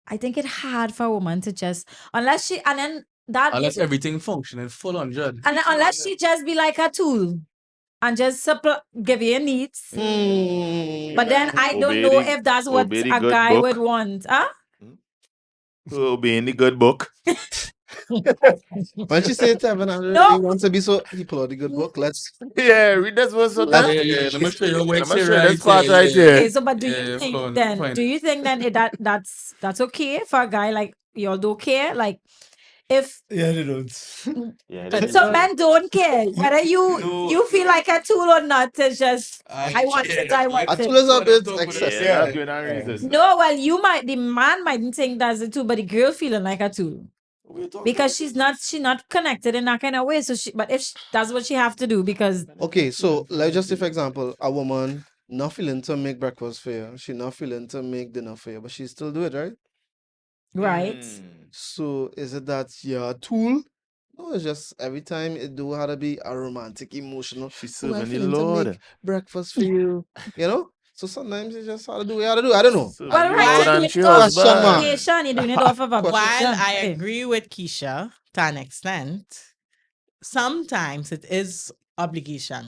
I think it's hard for a woman to just, unless she, and then that, Unless everything functioning full 100. and unless she just be like a tool and just give you your needs. But then I don't know if that's what obey the a good guy book. would want. Huh? Obeying the good book. When she said 700, No. he wants to be so. He pull out the good book. Let's. Yeah, read this one. So Let's- Let me show you where Let me it's show you right this part here, right yeah. here. Okay, so but do Yeah, you think fine, then? fine. Do you think then that's okay for a guy like y'all don't care? Like if Yeah, they don't. so men don't care whether you feel like a tool or not. It's just I want it. I want A it. tool is a bit Yeah, excessive. that's good and resist. No, well, the man mightn't think that's a tool, but the girl feeling like a tool because she's not connected in that kind of way. So but if that's what she have to do because Okay, so let's just say, for example, a woman not feeling to make breakfast for you, she not feeling to make dinner for you, but she still do it, right? right. So is it that you're a tool? No, it's just every time it do have to be a romantic, emotional. She's "Oh, I serving the feeling to Lord. make breakfast for you, you know. So sometimes you just have to do what you have to do. I don't know. Serving Well, the right, Lord you're and doing she it off Question mark. obligation, you're doing it off of Question. obligation. While I Okay. agree with Keisha to an extent, sometimes it is obligation,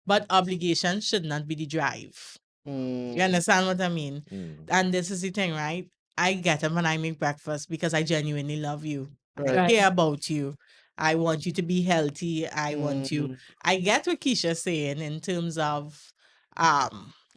but obligation should not be the drive. You understand what I mean? And this is the thing, right? I get up and I make breakfast because I genuinely love you. I Right. care about you. I want you to be healthy. I want you. I get what Keisha's saying in terms of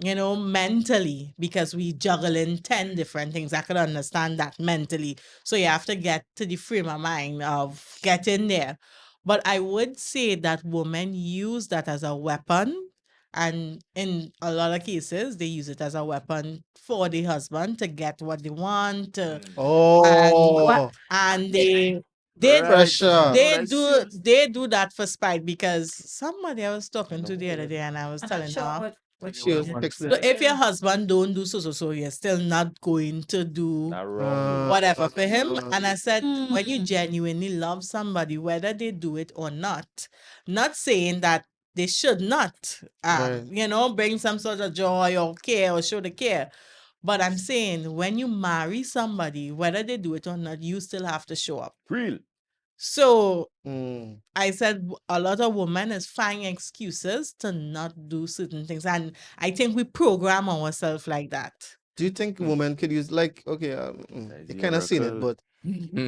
mentally, because we juggling 10 different things. I could understand that mentally. So you have to get to the frame of mind of getting there. But I would say that women use that as a weapon. And in a lot of cases, they use it as a weapon for the husband to get what they want. Oh, And they pressure. they do that for spite, because somebody I was talking to the other day and I was I'm not telling sure her, what She was you fixing so it. if your husband don't do so, you're still not going to do whatever for him. And I said, when you genuinely love somebody, whether they do it or not saying that they should not, Right. bring some sort of joy or care or show the care. But I'm saying when you marry somebody, whether they do it or not, you still have to show up. Real. So I said a lot of women is finding excuses to not do certain things. And I think we program ourselves like that. Do you think women could use okay? You kind of seen it, Miracle. but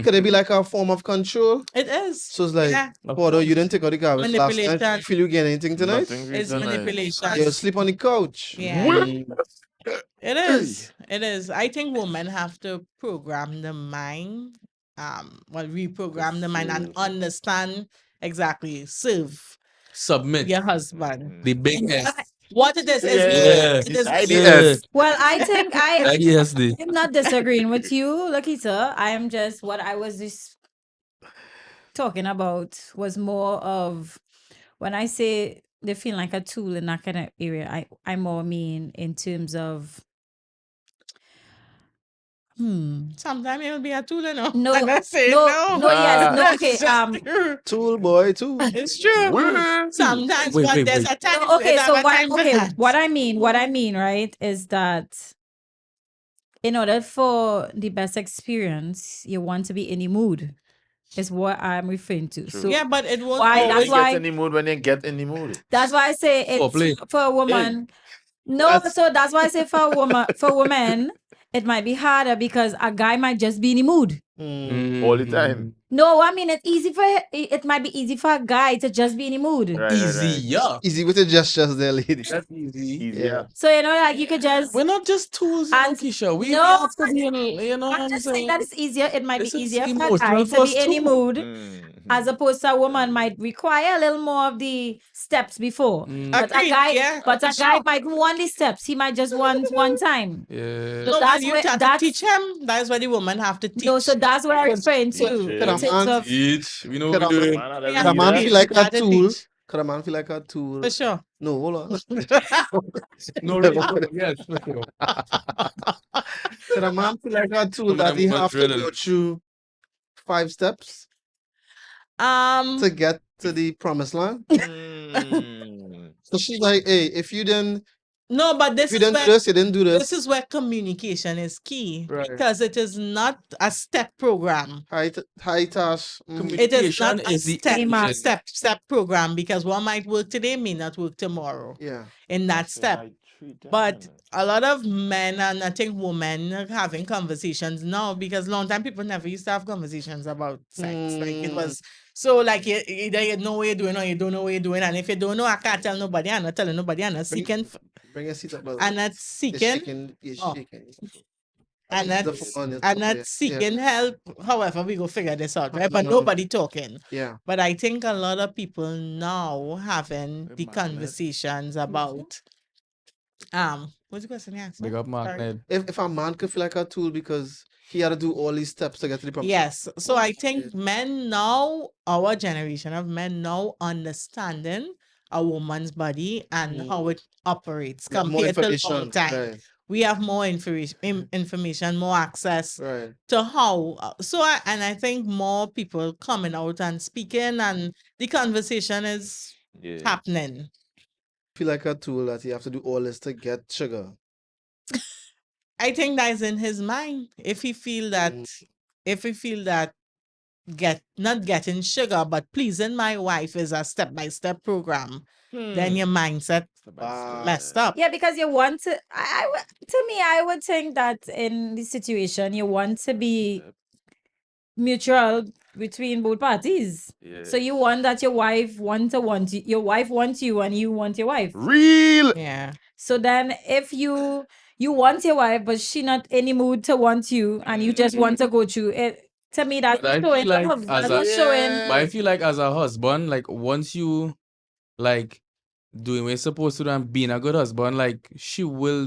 could it be like a form of control? It is. So it's like, Yeah. Porter, you didn't take out the garbage last night. Manipulation. Feel you get anything tonight? Nothing It's tonight. manipulation. You sleep on the couch. Yeah. It is. It is. I think women have to program the mind, reprogram the mind and understand exactly, serve Submit. your husband. The big S. What it is Yeah. it is IDS. Well, I think IDSD. I'm not disagreeing with you, Lakita. I am just what I was just talking about was more of when I say they feel like a tool in that kind of area, I more mean in terms of sometimes it will be a tool, you know. no, I'm not saying okay, Tool boy, tool. it's true. Sometimes, Wait, but wait, there's wait. a time. No, okay, so what what I mean, right, is that in order for the best experience, you want to be in the mood. Is what I'm referring to. So yeah, but it won't why always that's why Get in the mood when you get in the mood. that's why I say Foreplay. it's for a woman. No, so that's why I say for a woman, it might be harder because a guy might just be in the mood. All the time. No, I mean it might be easy for a guy to just be in the mood. Right, Easier. Easy with the gestures there, lady. That's easy. Easier. So like you could just We're not just tools, And- Keisha. We No, have to be in, you know what I'm I'm just saying saying? that it's easier. It might This be is easier for a emotional guy for to us be in the too. mood as opposed to a woman might require a little more of the steps before. But Agreed, a guy, yeah, but a for guy sure. might want the steps. He might just want one time. Yeah. So No, that's you where have to teach him. That's what the woman have to teach. No, so that's what I'm referring to. Teach In him. terms man. of Each. We know Could what a we're doing. Man, Could a man teach. feel like You a gotta tool? teach. Could a man feel like a tool? For sure. No, hold on. No, really. Yes, for sure. Could a man feel like a tool Some of that them he got have to drilling. go through 5 steps Um, to get to the promised land? Mm. So she's like, hey, if you didn't No, but If this you is didn't do where this, you didn't do this this. is where communication is key Right. because it is not a step program. High task. It is not Communication a is the step engine. step program because what might work today may not work tomorrow Yeah. in that That's step. like 3 times. But a lot of men and I think women are having conversations now because long time people never used to have conversations about sex. Like it Mm. was so like either you know what you're doing or you don't know what you're doing. And if you don't know, I can't tell nobody. I'm not telling nobody. I'm not Bring, seeking bring your seat up, brother. and not You're seeking shaking. You're oh, shaking. and The not phone on your and top not there. Yeah. seeking help. However, we go figure this out, right? No, But no. nobody talking. Yeah. But I think a lot of people now having the Magnet. conversations about what's the question you asked? Big up, Mark Sorry. Ned. If a man could feel like a tool because he had to do all these steps to get to the promised land. Yes. So I think men now, our generation of men now understanding a woman's body and how it operates We have more compared to long information. time. Right. We have more information, more access Right. to how. And I think more people coming out and speaking, and the conversation is Yeah. happening. Feel like a tool that he have to do all this to get sugar. I think that is in his mind. If he feel that, not getting sugar, but pleasing my wife is a step-by-step program, then your mindset messed up. Yeah, because you want to. To me, I would think that in this situation, you want to be mutual between both parties. So you want that your wife want you, your wife wants you, and you want your wife. Real. Yeah. So then, if you want your wife, but she not in the mood to want you, and you just want to go through it, to me that's But I showing feel like love. as That's a showing. but I feel like as a husband, like once you like doing what you're supposed to do and being a good husband, like she will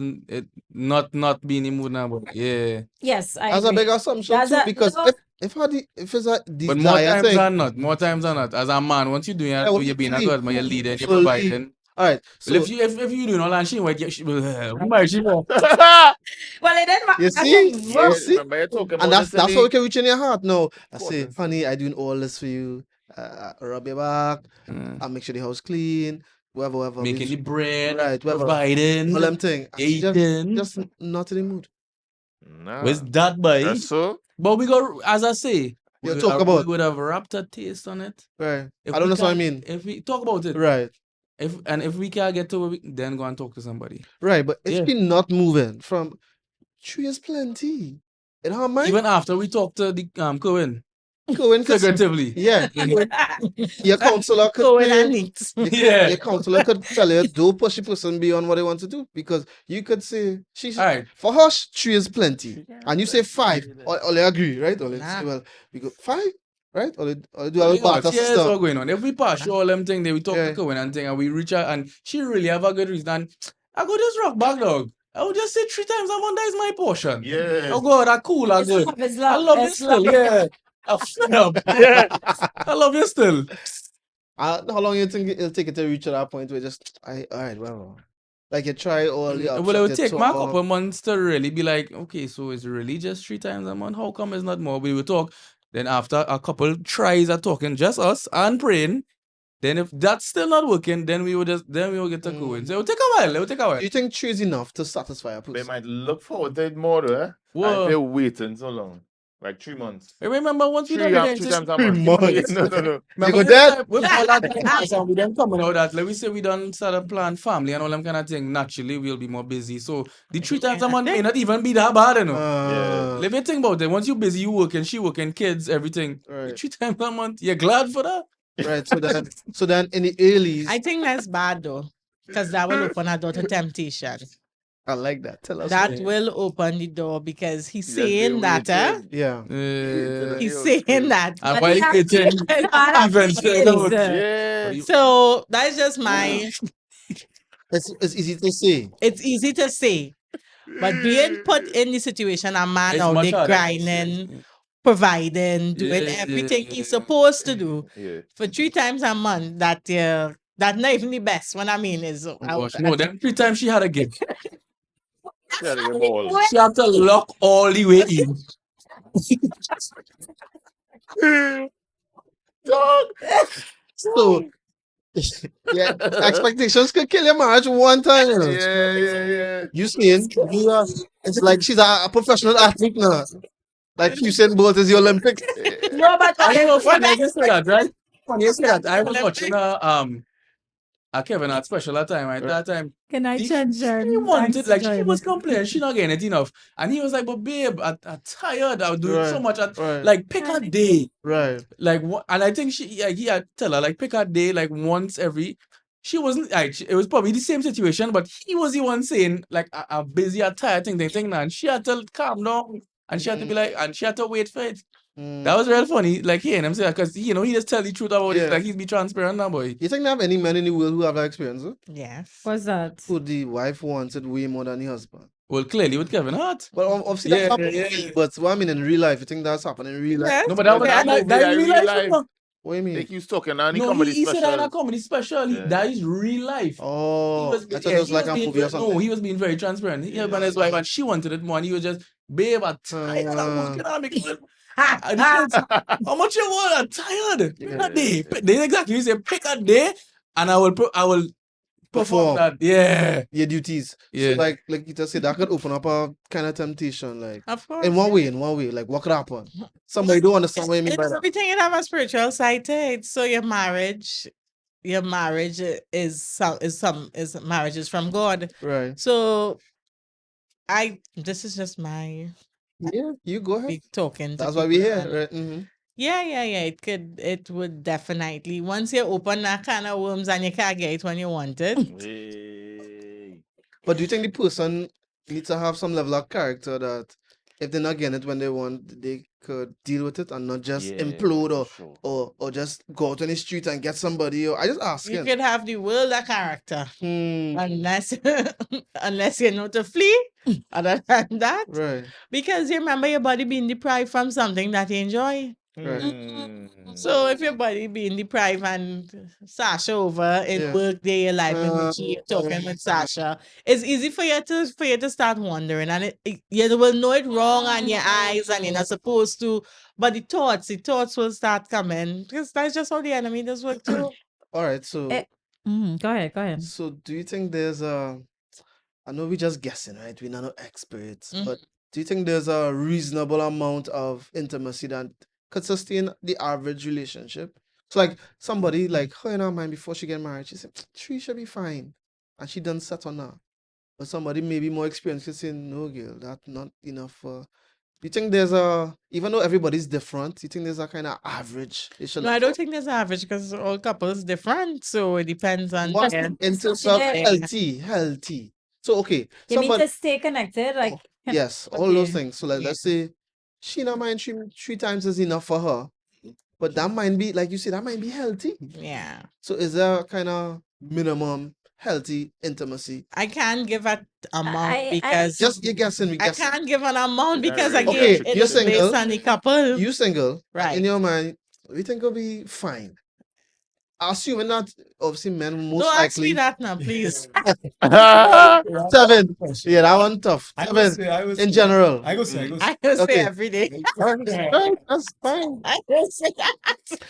not be in the mood now. But yeah. Yes, I As a agree. big assumption That's too, a because no. if it's a But more desire times thing, than not, more times than not, as a man, once you're doing yeah, it, well, you're being a fully, good husband, you're leading, you're fully. providing. All right. Well, So if you doing all that, she might get she might she know. Well, it didn't you matter. see, Yeah, you see, remember you talking and about that's how we can reach in your heart. No, I say, Important. honey, I doing all this for you. Rub your back. I make sure the house clean. Whatever. Making the bread, Right, whatever. providing, All them thing. And she eating. just not in the mood. Nah. Where's that boy? That's so. But we got, as I say, You we talk would, about- we would have wrapped a taste on it. Right. If I don't we know what I can't- mean. If we talk about it, Right. if we can't get to it, then go and talk to somebody. Right. But if Yeah. she not moving from 3 is plenty. In her mind, Even after we talk to the Cohen Cohen could figuratively. yeah. Your counselor could Going say- and neat. Yeah. Your counselor could tell you don't push the person beyond what they want to do, because you could say she's All right. for her 3 is plenty, and you say 5, or they agree, right? Or they Nah. say, well, we go 5, right? Or they do a Hang little on, barter here's system. what's going on. If we pass through all them things, then we talk Yeah. to Cohen and thing, and we reach out, and she really have a good reason. And I go just rock back, dog. I would just say 3 times a month, that is my portion. Yeah. Oh God, that cool, that good. It's I love you it's still, love. yeah. I fed up. Yeah. I love you still. How long you think it'll take it to reach to that point where just all right, well, like you try all the options. Well, it would you take me a talk, couple months to really be like, okay, so it's really just 3 times a month. How come it's not more? We will talk. Then after a couple tries of talking, just us and praying. Then if that's still not working, then we will get to Cohen. So it will take a while. It will take a while. Do you think 3 is enough to satisfy a They person? might look forward to it more, though. Eh? Whoa. If they're waiting so long, like 3 months. Remember once we 3 done times the a month. months. No. You Remember go the dead? time with all that things and we done coming out that, like we say we done start a plan family and all them kind of thing, naturally we'll be more busy. So the 3 times a month may not even be that bad, you know. Uh, Let me think about it. Once you're busy, you working, she working, kids, everything. Right. 3 times a month, you're glad for that? right. So then in the early, I think that's bad though, because that will open a door to temptation. I like that. Tell us. That Yeah. will open the door because he's Just be saying that, waiting. Yeah. He's Yeah. saying that. And But while he you has waiting, Father events is, turn out. Yeah. So that's just my. It's easy to say. It's easy to say, but being put in the situation, a man It's out much there harder. grinding, providing, doing Yeah, everything yeah, he's yeah. supposed to do Yeah. for 3 times a month. That's not even the best. What I mean is, Oh, gosh, no, then 3 times she had a gift. Gotta get balls. She had to lock all the way in. Dog. So Yeah, expectations could kill your marriage one time. You know. Yeah. You seen? It's like she's a professional athlete now. Like Usain Bolt is the Olympics. No, but I know What funny you say that, right? Funny you say that. I was Olympics? watching a Kevin Hart special at time, right? That time can I he, change he wanted, like, she was complaining, she not getting it enough. And he was like, but babe, I'm tired. I'm doing so Right, much. right, Like, pick a day. right. Like, what? And I think he had tell her, like, pick a day, like, once every. She wasn't, like, it was probably the same situation, but he was the one saying, like, I'm busy, I'm tired, thing. And she had to calm down. And she had to be like, and she had to wait for it. That was real funny. Like, hearing him say that, because, he just tell the truth about it. Yeah. Like, he's be transparent now, boy. You think they have any men in the world who have that experience? Huh? Yes. What's that? Who the wife wants it way more than the husband? Well, clearly with Kevin Hart. Well, obviously Yeah, that's yeah, happening. yeah. But what I mean in real life, you think that's happening in real life? Yes. No, but that was Yeah, that, that in movie, real that life. real you know? What do you mean? Like you talking on the No, comedy he said that in a special. comedy special. Yeah. That is real life. Oh, I thought Yeah, it was he like a being movie or very- something. No, he was being very transparent. He helped his wife, and she wanted it more. And he was just, babe, I'm tired. I'm working on it. And the kids, how much you want? I'm tired. Pick a day. They exactly you say pick a day, and I will perform Perform. that. Yeah, Your duties. yeah. So like you just said, that could open up a kind of temptation. Like Of course. in one way, like what could happen? Somebody don't understand what you mean by It's that. everything it have a spiritual side to it. So your marriage is marriage is from God. Right. So this is just my Yeah, you go ahead. big talking. to That's why we're people here, and- right? Mm-hmm. Yeah. It would definitely once you open that kind of worms and you can't get it when you want it. Hey. But do you think the person needs to have some level of character that if they're not getting it when they want, they could deal with it and not just Yeah, implode for sure. or just go out on the street and get somebody? Or I just You asking. could have the world of character Hmm. unless you know to flee. Other than that, Right. because you remember your body being deprived from something that you enjoy. Right. So if your body being deprived and Sasha over in Yeah. work day, your life in the cheap talking with Sasha, it's easy for you to start wondering, and you will know it wrong on your eyes, and you're not supposed to. But the thoughts will start coming because that's just how the enemy does work too. All right. So Go ahead. so do you think there's a I know we're just guessing, right? We're not no experts, Mhm. but do you think there's a reasonable amount of intimacy that could sustain the average relationship? So like somebody like her in her mind before she get married, she said three should be fine. And she done set on that. But somebody maybe more experienced could say, no girl, that's not enough for do you think there's a even though everybody's different, do you think there's a kind of average? It should No, I don't think there's average because all couples different, so it depends on what their- in terms of Yeah. healthy. So okay, You mean somebody to stay connected? Like, yes, all those Okay. things. So Yeah. let's say she not mind three times is enough for her. But that might be like you said, that might be healthy. yeah. So is there a kind of minimum healthy intimacy? I can't give an amount I- because Just you're guessing, we I guessing. can't give an amount Yeah, because right. again, Okay, it you're is based single. on the couple. You single, Right. in your mind, we think it'll be fine. Assuming that obviously men most Don't ask me likely that now, please. seven. Yeah, that one tough. I go Seven say, I go in say, general. I go say, I go say. I will Okay. say every day. Right, that's fine. I will say that.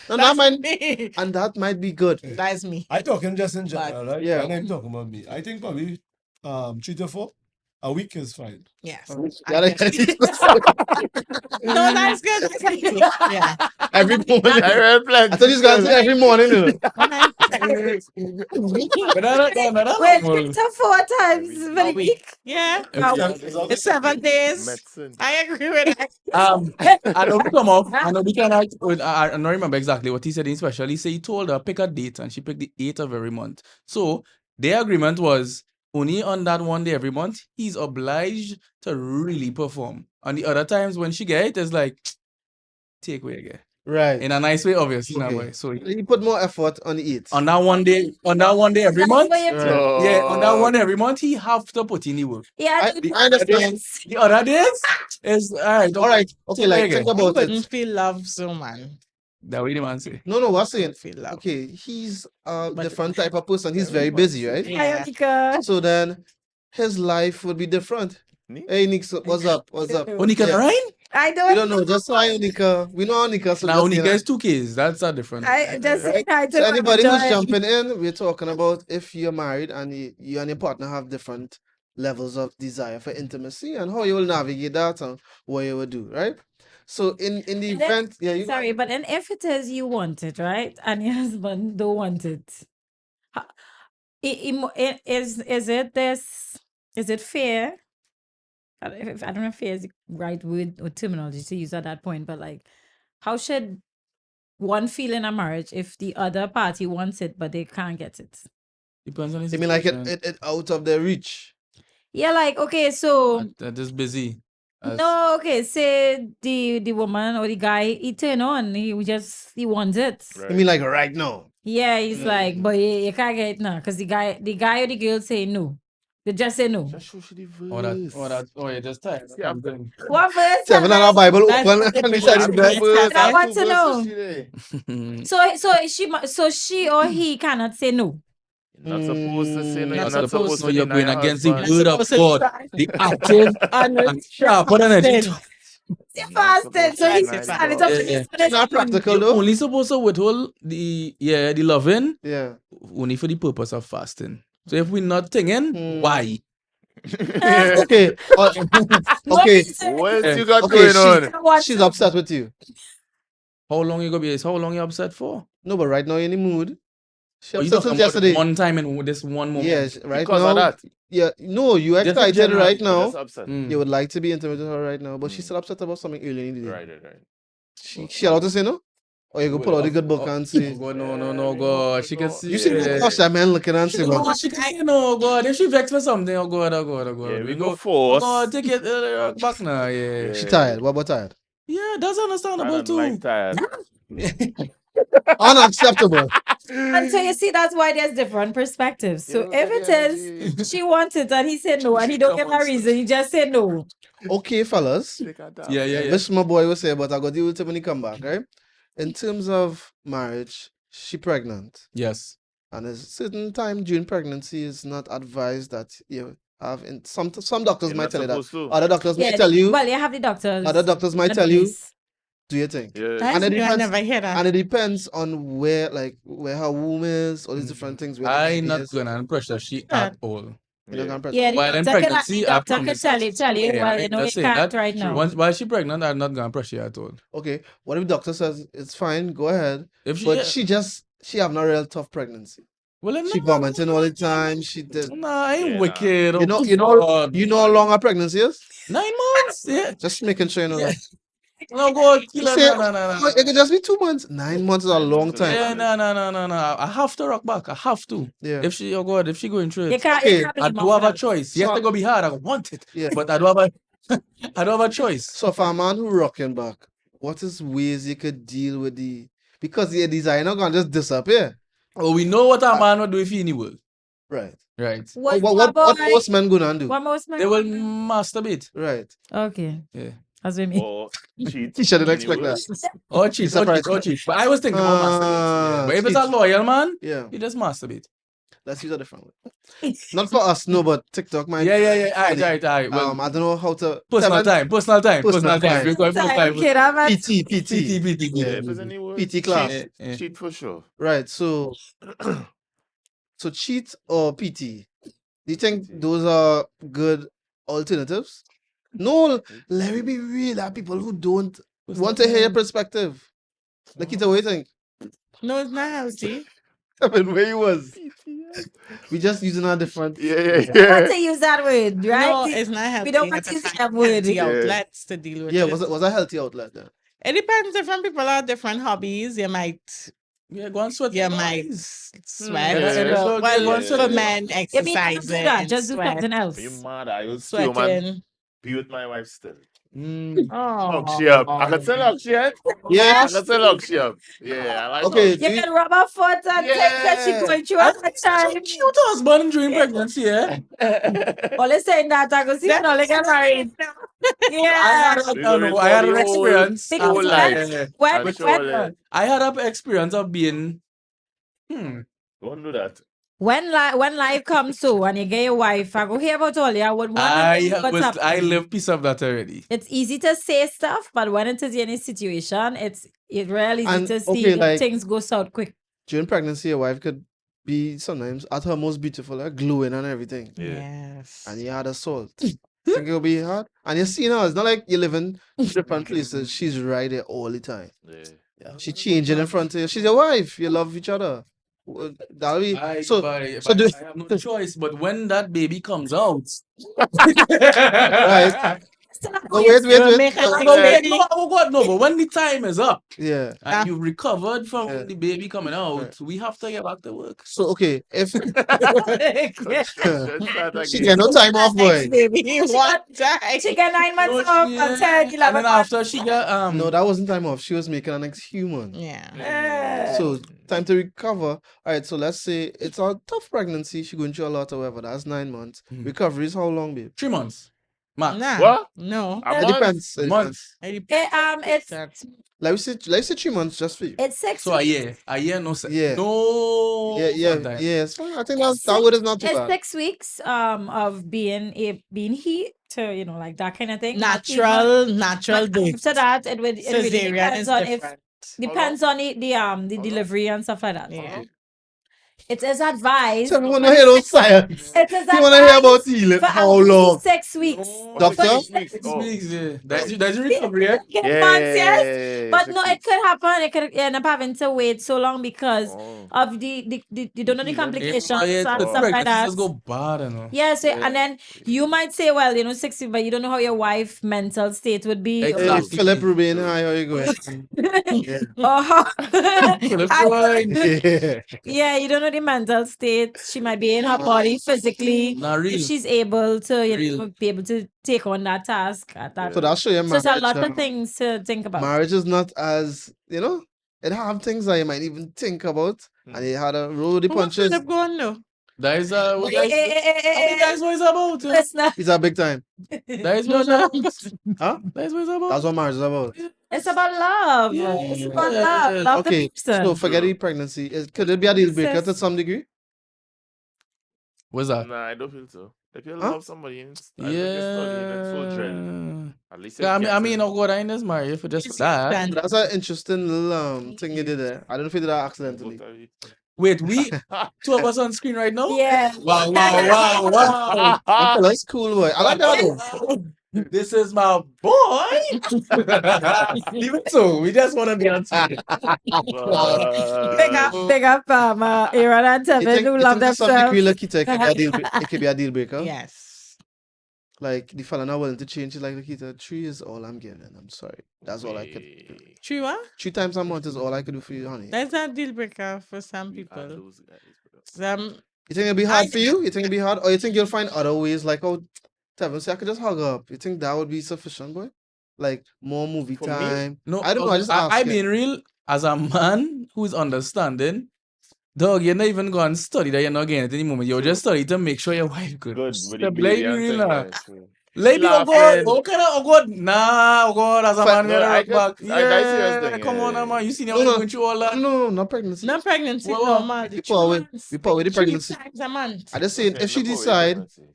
And that That's might me. and that might be good. That's me. I talking just in general, right? yeah. I'm not even talking about me. I think probably 3 to 4 a week is fine. Yes. Yeah, I guess. No, that's good. That's good. Yeah. every morning. I read plenty. I thought he's gonna say every morning. You know. But that wait, well, 3 to 4 times Every per week. week. Yeah. if- It's 7 days. Medicine. I agree with that. I know we come off. I know we can act with. I don't remember exactly what he said in special. He said he told her pick a date, and she picked the 8th of every month. So their agreement was only on that one day every month he's obliged to really perform. On the other times when she get it, it's like take away again Right. in a nice way, obviously. In a Okay. way. So He put more effort on the eats. on that one day every That's month. why you- Right. Yeah, on that one every month he have to put in the work. Yeah, I understand. The other days is all right. All right. Okay, Take like away think again. about Couldn't it. feel love so man. That way the man say. No, what's saying? Feel love. Okay, he's a But- different type of person. He's very busy, right? Yeah. Monica. So then his life would be different. Neat. Hey, Nick, so what's up? What's up? When he can Yeah. rhyme? I We don't don't know. Just try Unica. We know Unica, so Now just say Unica that. is 2Ks. That's a different. I just Right? I So don't anybody who's enjoy. jumping in, we're talking about if you're married and you and your partner have different levels of desire for intimacy and how you will navigate that and what you will do, right? So in the And then, event, yeah, you sorry, but then if it is you want it, right, and your husband don't want it, ho- is it this? Is it fair? I don't know if fair is the right word or terminology to use at that point, but like, how should one feel in a marriage if the other party wants it but they can't get it? Depends on the I mean like situation. it out of their reach. Yeah, like okay, so That is busy. As- no, okay, say the woman or the guy he turn on, he wants it. I mean like right now. Yeah, he's like, but you can't get it now because the guy or the girl say no. They just say no. Just show she the Or that, verse. yeah, just time. Yeah, Something. What verse? Seven am and our I- Bible That's open what it and is. decided Yeah, to it's I seven. want to know. So she or he cannot say no. You're not supposed to say no. You're Not not supposed No, to you're deny going your against the husband. word of supposed to God. try. The active and sharper than it. Fasting. He You're not fasted, supposed so to he deny started God. up Yeah, with yeah. his It's not practical You're though. only supposed to withhold the loving Yeah. only for the purpose of fasting. So if we're not thinking, why? Yeah. Okay. No Okay. reason. What Yeah. you got Okay, going on? I want She's to. upset with you. How long you gonna be? How long you upset for? No, but right now you're in the mood. She Or you upset talking since about yesterday. one time in this one moment? Yes, right Because now. of that. Yeah, no, you Just in excited general, right You're now. just upset. Mm. You would like to be intimate with her right now, but she's Mm. still upset about something early in the day. Right. She allowed to say no? Or you go pull out the good book and say, God, no, God. She can see. you see, gosh, that man looking and say, No, well, she can say no, God. If she vexed for something, oh God. Yeah, we You go know, force. God, take it back now, yeah. she tired. What about tired? Yeah, that's understandable Man, too. life tired. Unacceptable. And so you see, that's why there's different perspectives. So You if got it the is energy. she wants it and he said no, and he don't give a reason, he just said no. Okay, fellas. Take a damn Yeah. This my boy will say, but I got to deal with him when he come back, right? In terms of marriage, she pregnant. Yes. And a certain time during pregnancy is not advised that you have in some doctors You're might not tell you that. supposed to. Other doctors Yeah, might tell you, well, you have the doctors. other doctors might tell you, advice. do you think? Yeah. And it I depends- never hear that. And it depends on where her womb is, all these different things. Where the I baby not is. gonna pressure she Yeah. at all. You know, can't press- Yeah, While in the doctor pregnancy, the I doctor can promise. tell you, Yeah, well, I you know, you just say can't that right now. While she pregnant, I'm not gonna pressure her at all. Okay, what if the doctor says it's fine, go ahead. If she, But she have not real tough pregnancy. well, then She vomiting all the time. She did. Nah, I ain't Yeah, nah. wicked. You know, God. you know how long her pregnancy is? 9 months. Yeah. Just making sure you know Yeah. that. No, God, You kill her. say, No. "Oh, it could just be 2 months. 9 months is a long time. Yeah, no. I have to rock back. I have to. Yeah. If she, oh God, if she going through You it, can't, Okay, you can't I blame do her have for a that. choice. Yes, So- they gonna be hard. I want it. Yeah. But I do have a, I do have a choice. So for a man who rocking back, what is ways you could deal with because the desire not gonna just disappear. Oh, we know what a man would do if he in the world. Right. Right. What, What most men gonna do? What most men? They will masturbate. Right. Okay, Yeah. that's what I mean. Or cheat. He shouldn't in expect the that. Or cheat. But I was thinking about masturbate. But if it's a cheat. loyal man, Yeah. he just masturbate. Let's use a different way. Not for us, no, but TikTok might. Yeah. Alright. Well, I don't know how to. personal time. Personal time. We're going personal time. Okay, that man. PT. PT. Yeah, Yeah. if it's any word, PT class. Yeah. cheat for sure. Right. So, cheat or PT? Do you think those are good alternatives? No, let me be real. There are people who don't want to hear your perspective. Nikita, what do you think? No, it's not healthy. I mean, where you was? We just using a different. Yeah. I want to use that word, right? No, it's not healthy. we don't You want have to use find that word. healthy Yeah. outlets to deal with Yeah, it. was a healthy outlet then? It depends. Different people have different hobbies. You might Yeah, go and sweat. You might Boys. sweat. Yeah, so well, good. for men, You mean not do exercising, that, just do sweat, something else. You mad? I will still, man. sweating. Be with my wife still. Mm. Lock she up. I can say lock she up. Yeah. I can say lock she up. Yeah, I like Okay, lock she You can rub her foot and take that she Yeah. going through at the time. Cute husband during pregnancy, yeah? up. All they saying that I go see you know, they get married. Yeah. I had an experience. Because whole when- life. when- I'm sure when- that- I had an experience of being, Don't do that. when life comes to and you get your wife, I go hear about all yeah. What one what's up? I live piece of that already. It's easy to say stuff, but when it is in a situation, it's really easy And, to see okay, if like- things go south quick. During pregnancy, your wife could be sometimes at her most beautiful, like glowing and everything. Yes. And you had assault. Think it'll be hard? And you see now, it's not like you live in different places. She's right there all the time. Yeah. She changing in front of you. She's your wife. You love each other. That'll be I, so. but so do- I have no choice. But when that baby comes out, Right. No, wait. You'll make a No, big wait, baby. no, oh God, no. But when the time is up Yeah. and you've recovered from Yeah. the baby coming out, Right. we have to get back to work. So okay, if Construction start she again. get no time off, boy. Baby, one time. She get 9 months No, off she- and 10, and 11 then months. after she got No, that wasn't time off. She was making an next human. Yeah. So time to recover. All right. So let's say it's a tough pregnancy. She going through a lot or whatever. That's 9 months. Mhm. Recovery is how long, babe? 3 months, max. Nah. What? No. A It month? depends. It depends. Months. It's Let's say 3 months just for you. it's 6 So weeks. a year, no, Yeah. no. Yeah. sometime. It's fine. I think that word is not too It's bad. 6 weeks of being heat to like that kind of thing. Natural But birth. after that, it really Cesarean depends is on different. depends on the long? delivery and stuff like that. Yeah. It is advised. So we want to hear those science. It is You want to hear about advised healing? for How at least long? 6 weeks. Doctor? 6 weeks. 6 Oh. weeks, yeah. That's recovery, yeah? Get months, yes. But no, it could happen. It could end up having to wait so long because of the you don't know the Healing. complications Yeah, and Oh. stuff like that. Just go bad, you know. Yeah, so Yeah. and then you might say, well, 60, but you don't know how your wife mental state would be. Hey, Exactly. Philip Rubin, hi, how you going? Yeah. Or how, Philip I- Freud. Yeah. yeah, you don't know the mental state she might be in her body physically. Not real. If she's able to Real. be able to take on that task at that. So that's show you So it's a marriage. lot of things to think about. Marriage is not as it have things that you might even think about, and you had to roll the Who was punches. Philip going though? That is what Eh, eh, eh, eh, eh, eh, that's what it's about. Yeah. Listener, He's a big time. That is No, what it's no. about. Huh? That is what it's about. That's what marriage is about. it's about love. Yeah. It's about Yeah. love. Love the Okay, person. so forget the pregnancy. Could it be a deal breaker to Sis. some degree? What's that? Nah, I don't feel so. If you Huh? love somebody and I think it's studying and so dread, at least Yeah, I mean, no. no good. I ain't just married for just that. And That's an interesting little thing you did there. I don't know if you did that accidentally. Wait, we two of us on screen right now. Yeah. Wow, wow, wow, wow. That's cool, boy. I like that though. This is my boy. Even so, we just want to be on screen. Big up, Aaron and You Tevin think, who you love think to some degree, themselves. Lakita, it could be a deal breaker? yes. Like, the fella not willing to change it like Lakita. 3 is all I'm giving. I'm sorry. That's all I could do. True, what? 3 times a month is all I could do for you, honey. That's a deal breaker for some people. Some You think it'll be hard for you? You think it'll be hard? Or you think you'll find other ways like how Tevin said, I could just hug her up. You think that would be sufficient, boy? Like more movie For me? time? No, I don't know, I just I ask being real as a man who's understanding. Dog, you're not even going to study that you're not getting it in the moment. You're just study to make sure your wife good. Good with Step, the like, baby be and real thing, now. yeah, true. Lady, oh God, laughing. oh kind of, oh God, nah, oh God, as a But- man, No, you're I right back. get- I see Yeah, your thing, come on, yeah, man, you see them No, no. going through all that. No, not pregnancy. not pregnancy, Well, normal. we put away- we put away the pregnancy. 3 times a month. I just saying, Okay, if she no, wait, decide pregnancy.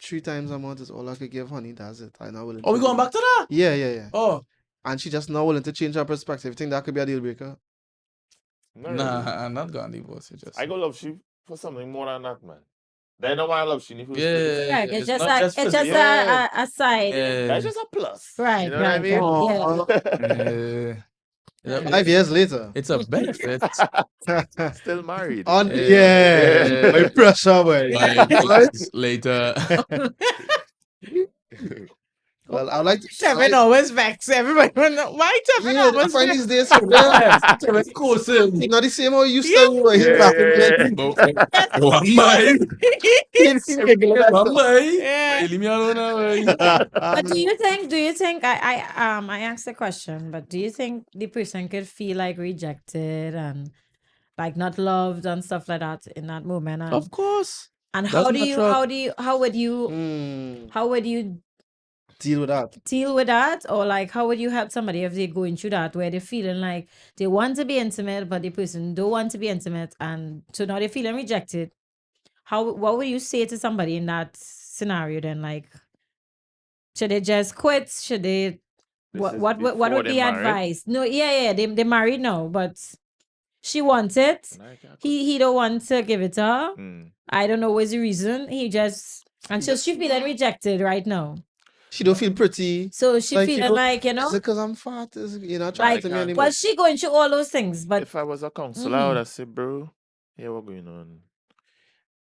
3 times a month is all I could give, honey, that's it. I'm not willing. Are we to- going back to that? Yeah. Oh, And she just not willing to change her perspective. You think that could be a deal breaker? Not really. nah, I'm not going to divorce you. Just I go love she for something more than that, man. They know why I love she in the first yeah, place. Right, it's just not like just it's just physical. a side. Yeah. That's just a plus. Right, You know what I right, mean? right. Yeah. 5 years later. It's a benefit. Still married. On Yeah. yeah, my pressure, boy. Like, later. Well, I like to. Tevin always vex everybody. Why Tevin Yeah, I always find vex? these days, yeah, Of course, it's not the same how you used to. Boy. He's Yeah, laughing, yeah, like, one mind. One mind. Yeah. Leave me alone now, boy. But do you think I asked the question, but do you think the person could feel like rejected and like not loved and stuff like that in that moment? And, Of course. and that's how do you natural. how would you Mm. how would you deal with that. deal with that? Or like how would you help somebody if they're going through that where they're feeling like they want to be intimate but the person don't want to be intimate, and so now they're feeling rejected? What would you say to somebody in that scenario then? Like, should they just quit? Should they This is what before would they be married. advice? No, yeah, they're married now, but she wants it. Like, I could- He don't want to give it to her. Mm. I don't know what's the reason. He just and so she feeling rejected right now. She don't feel pretty. So she Like, you feeling know, like, you Is know, it because I'm fat? Is you're not trying like, to me can't- anymore? well, she going through all those things, but If I was a counselor, I would have said, bro, yeah, what going on?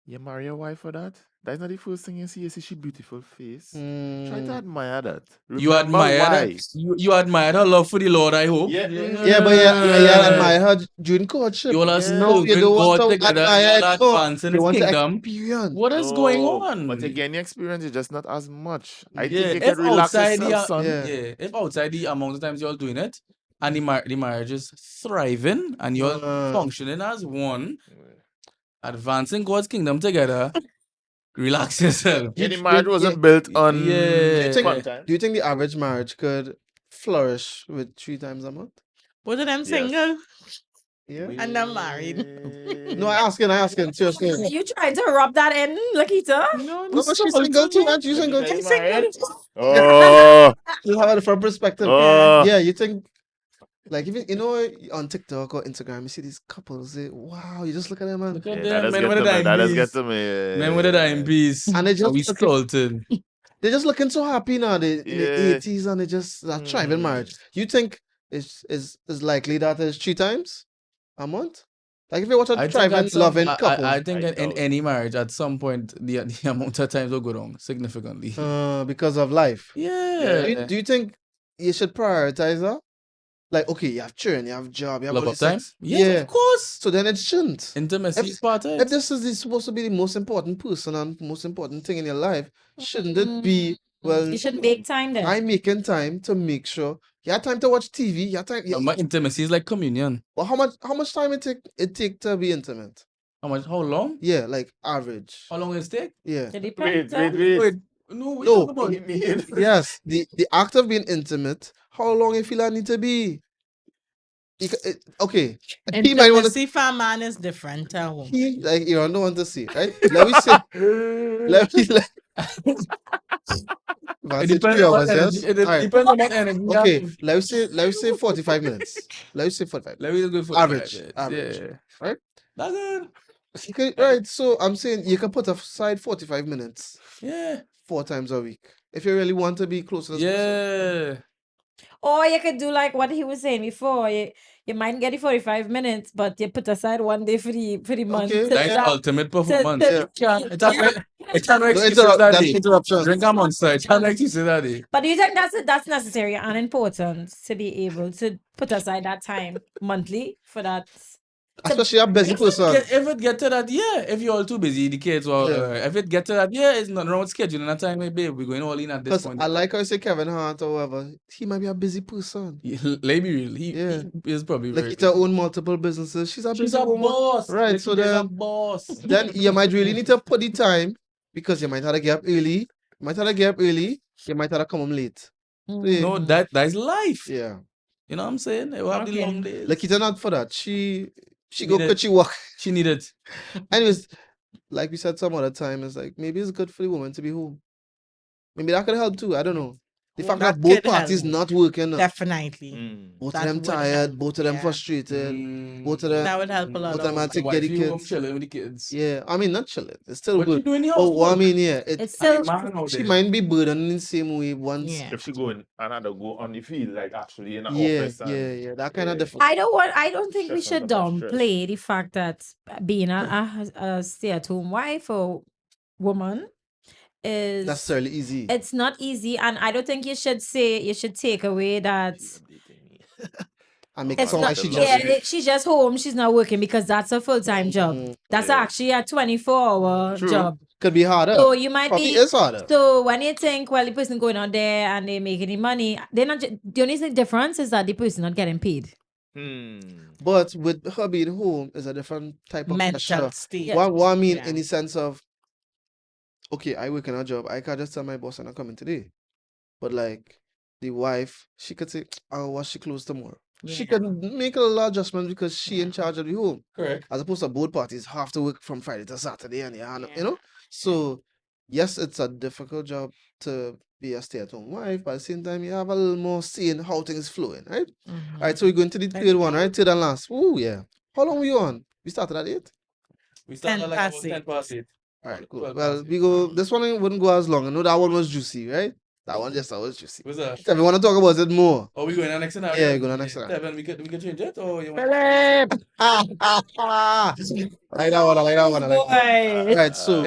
You marry your wife for that? That's not the first thing you see. You see she beautiful face. Try to Mm. admire that. You Remember admire why. that. You admire her love for the Lord, I hope. Yeah. Yeah, but yeah, admire her during courtship. You all are No, you serving don't want God to together. admire You all are it. No, advancing you His want to kingdom. experience. What is going No, on? But again, the experience is just not as much. I Yeah, think you can if relax outside yourself, the son. Yeah. if outside the amount of times you're doing it, and the marriage is thriving, and you're functioning as one, advancing God's kingdom together, relax yourself. Yeah, the You- marriage you- wasn't built on Yeah. fun time. Do you think the average marriage could flourish with 3 times a month? Both of them Yes. single Yeah. and they're married. No, I asking, seriously. are you trying to rub that in, Lakita? No, but she's single too, man. She's single too. Oh, You have a different perspective. oh. Yeah, you think, like, if you know, on TikTok or Instagram, you see these couples, wow, you just look at them, man. Look Yeah, at that them, does men get with to the me. That does dime get piece. to me. Men with the dime piece. And they just We looking, salted. they're just looking so happy now. They in Yeah. the 80s and they just that thriving marriage. You think is likely that is 3 times a month? Like if you watch a I think thriving, at some- loving I- couple, I think I in doubt. any marriage, at some point, the amount of times will go down significantly. because of life. Yeah. Do you think you should prioritize that? Like, okay, you have children, you have job, you have Love all up this time? sex. Yeah, of course. So then it shouldn't. Intimacy is part of If it. this is supposed to be the most important person and most important thing in your life, shouldn't it be, well, You should make time then. I'm making time to make sure you have time to watch TV, you have time. My intimacy is like communion. Well, how much time it take to be intimate? How long? Yeah, like average. How long it take? Yeah. It depends. Wait. No, we No. talk about Yes, the act of being intimate, how long you feel I need to be? Okay. He might want to Intimacy for a man is different to a woman. he like you don't want to see, right? Let me say let me let It depends on what energy. It Alright. depends on what energy. you Okay, have. let me say 45 minutes. Let me say 45. Let me just go for Average, 5 minutes. average. Yeah. Right? That's it. Okay, right. So I'm saying you can put aside 45 minutes Yeah. 4 times a week if you really want to be close to this person. Yeah. Or you could do like what he was saying before. You might get the 45 minutes, but you put aside one day for the month. Okay. to That's that- ultimate performance. to- It can't No excuses interrupt, that that's day. interruption. Drink a monster. It can't excuses that day. But do you think that's necessary and important to be able to put aside that time monthly for that? Especially a busy person. If it get to that, yeah. If you're all too busy, the kids, or Yeah. if it get to that, yeah, it's not wrong with scheduling that time, hey, babe. We're going all in at this Because point. I like how you say Kevin Hart or whatever. He might be a busy person. Let me real. Yeah. He is probably Like very he own multiple businesses. She's a She's busy a woman. boss. Right, Like, so she's a then- boss. Then you might really need to put the time because you might have to get up early. You might have to get up early. You might have to come home late. Yeah. No, that's life. Yeah. You know what I'm saying? They will have the Okay. long days. Like it's not for that. She She go need it. cut you walk. She need it. Anyways, like we said some other time, it's like maybe it's good for the woman to be home. Maybe that could help too. I don't know. The fact That that both could help. parties not working, Definitely. both That of them would tired, help. both of them Yeah. frustrated, Mm. both of them. That would help a lot. Both of them of had to Wife, get the you home kids. chilling with the kids. Yeah, I mean not chilling. It's still What you good. doing in the But house? what I mean, yeah, It's still she might be burdened in the same way once. Yeah. If she go in and had to go on the field, like actually in an Yeah, office. And, yeah. That kind of yeah. different. I don't think we Stress should under stress. downplay the fact that being a stay-at-home wife or woman is Necessarily easy. it's not easy, and I don't think you should take away that I make it it's sound not like she the just. law. she's just home, she's not working because that's a full-time job. Mm, That's Yeah. actually a 24-hour True. job. could be harder. So you might Probably be is harder. so when you think, well, the person going out there and they making the money, they're not. The only difference is that the person not getting paid. But with her being home is a different type of mental pressure. state. Yeah. What I mean Yeah. in the sense of, okay, I work in a job. I can't just tell my boss I'm not coming today. but like the wife, she could say, "I'll wash the clothes tomorrow." She Yeah. can make a lot of adjustments because she in charge of the home, Correct. as opposed to both parties have to work from Friday to Saturday, and you Yeah. know. So yes, it's a difficult job to be a stay-at-home wife, but at the same time, you have a little more say in how things flowing, right? All right, so we're going to the third one, right? Third and last. Oh yeah. How long were you on? We started at 8. We started 10 like about past 10 8. past 8. All right, cool. 12 Well, past we 8. go. This one wouldn't go as long. I know that one was juicy, right? That one just was juicy. What's that? If you want to talk about it more, Are we going to the next scenario? yeah, go to the next one. Seven, we could change it, or you want? Philip! I like that one. I like that one. I like that one. All Boy. right, so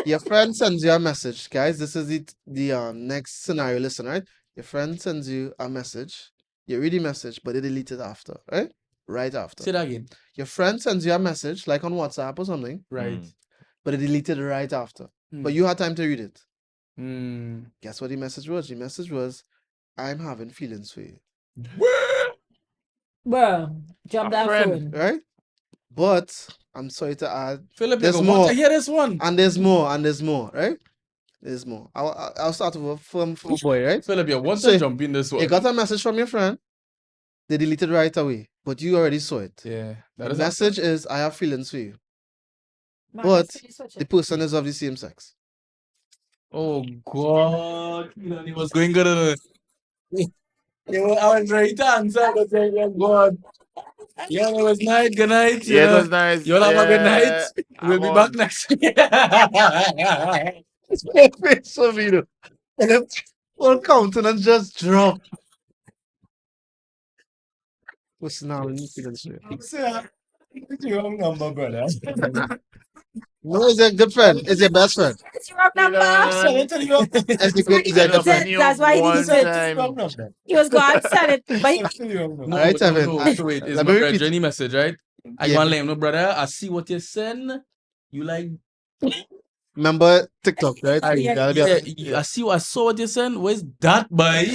your friend sends you a message, guys. This is the next scenario. Listen, right? Your friend sends you a message. You read the message, but they delete it after, right? Right after. Say that again. Your friend sends you a message, like on WhatsApp or something, Right. but they delete it right after. Hmm. But you had time to read it. Hmm. Guess what the message was? The message was, "I'm having feelings for you," Bro, drop A that friend. phone. right? But I'm sorry to add, Philip, you There's want more. to hear this one? and there's more, right? There's more. I'll start with from boy, right? Philip, you want So, to jump in this one? You got a message from your friend. They deleted right away, but you already saw it. Yeah. The That is message is, "I have feelings for you." Man, But it's really such The a- person is of the same sex. Oh God, he was going good. I was ready to answer, but then, oh God. Yeah, it was night. Good night. Yeah, it was nice. You'll have a good night. Yeah, We'll I'm be on. back next week. So, and then whole countenance just drop. What's now? Feelings for you. Say, it's your wrong number, brother. No, it's a good friend. It's your best friend. It's your wrong number. Sell it to the wrong It's the good. It's your I good love friend. you That's why he one deleted it. time. wrong number. He was going to sell it, but Sell he, it to the wrong number. No, Alright, no, Evan, no. So wait, it's let my me brother repeat. Jenny message, right? I Yeah. want to let him know, brother. I see what you send. You like, Remember TikTok, right? Yeah, Gotta be a- I saw what you send. Where's that, boy?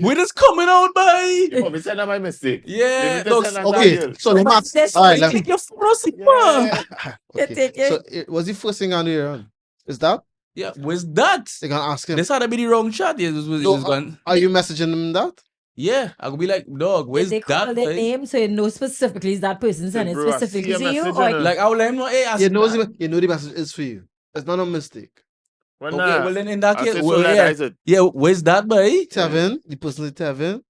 When it's coming out, boy? Oh, me send that by mistake. Yeah, Maybe look, send that to a Okay, girl. so let me ask. This All right, way, let me. take your photos, Yeah. Okay. take it. So it was the first thing on your own. Is that Yeah, where's that? they're gonna ask him? This had to be the wrong chat. Yeah, this was No, gone. Are you messaging him that? Yeah, I could be like, dog, Did where's they call that? their boy? name so you know specifically is that person sending bro, I see specifically a to you? message Or on a- Like, I will let him know, hey, I You know, see- the message is for you. It's not a mistake. When Okay, well then in that I case, say so well, like yeah, I said, yeah, where's that, boy? Tevin, the person is Tevin.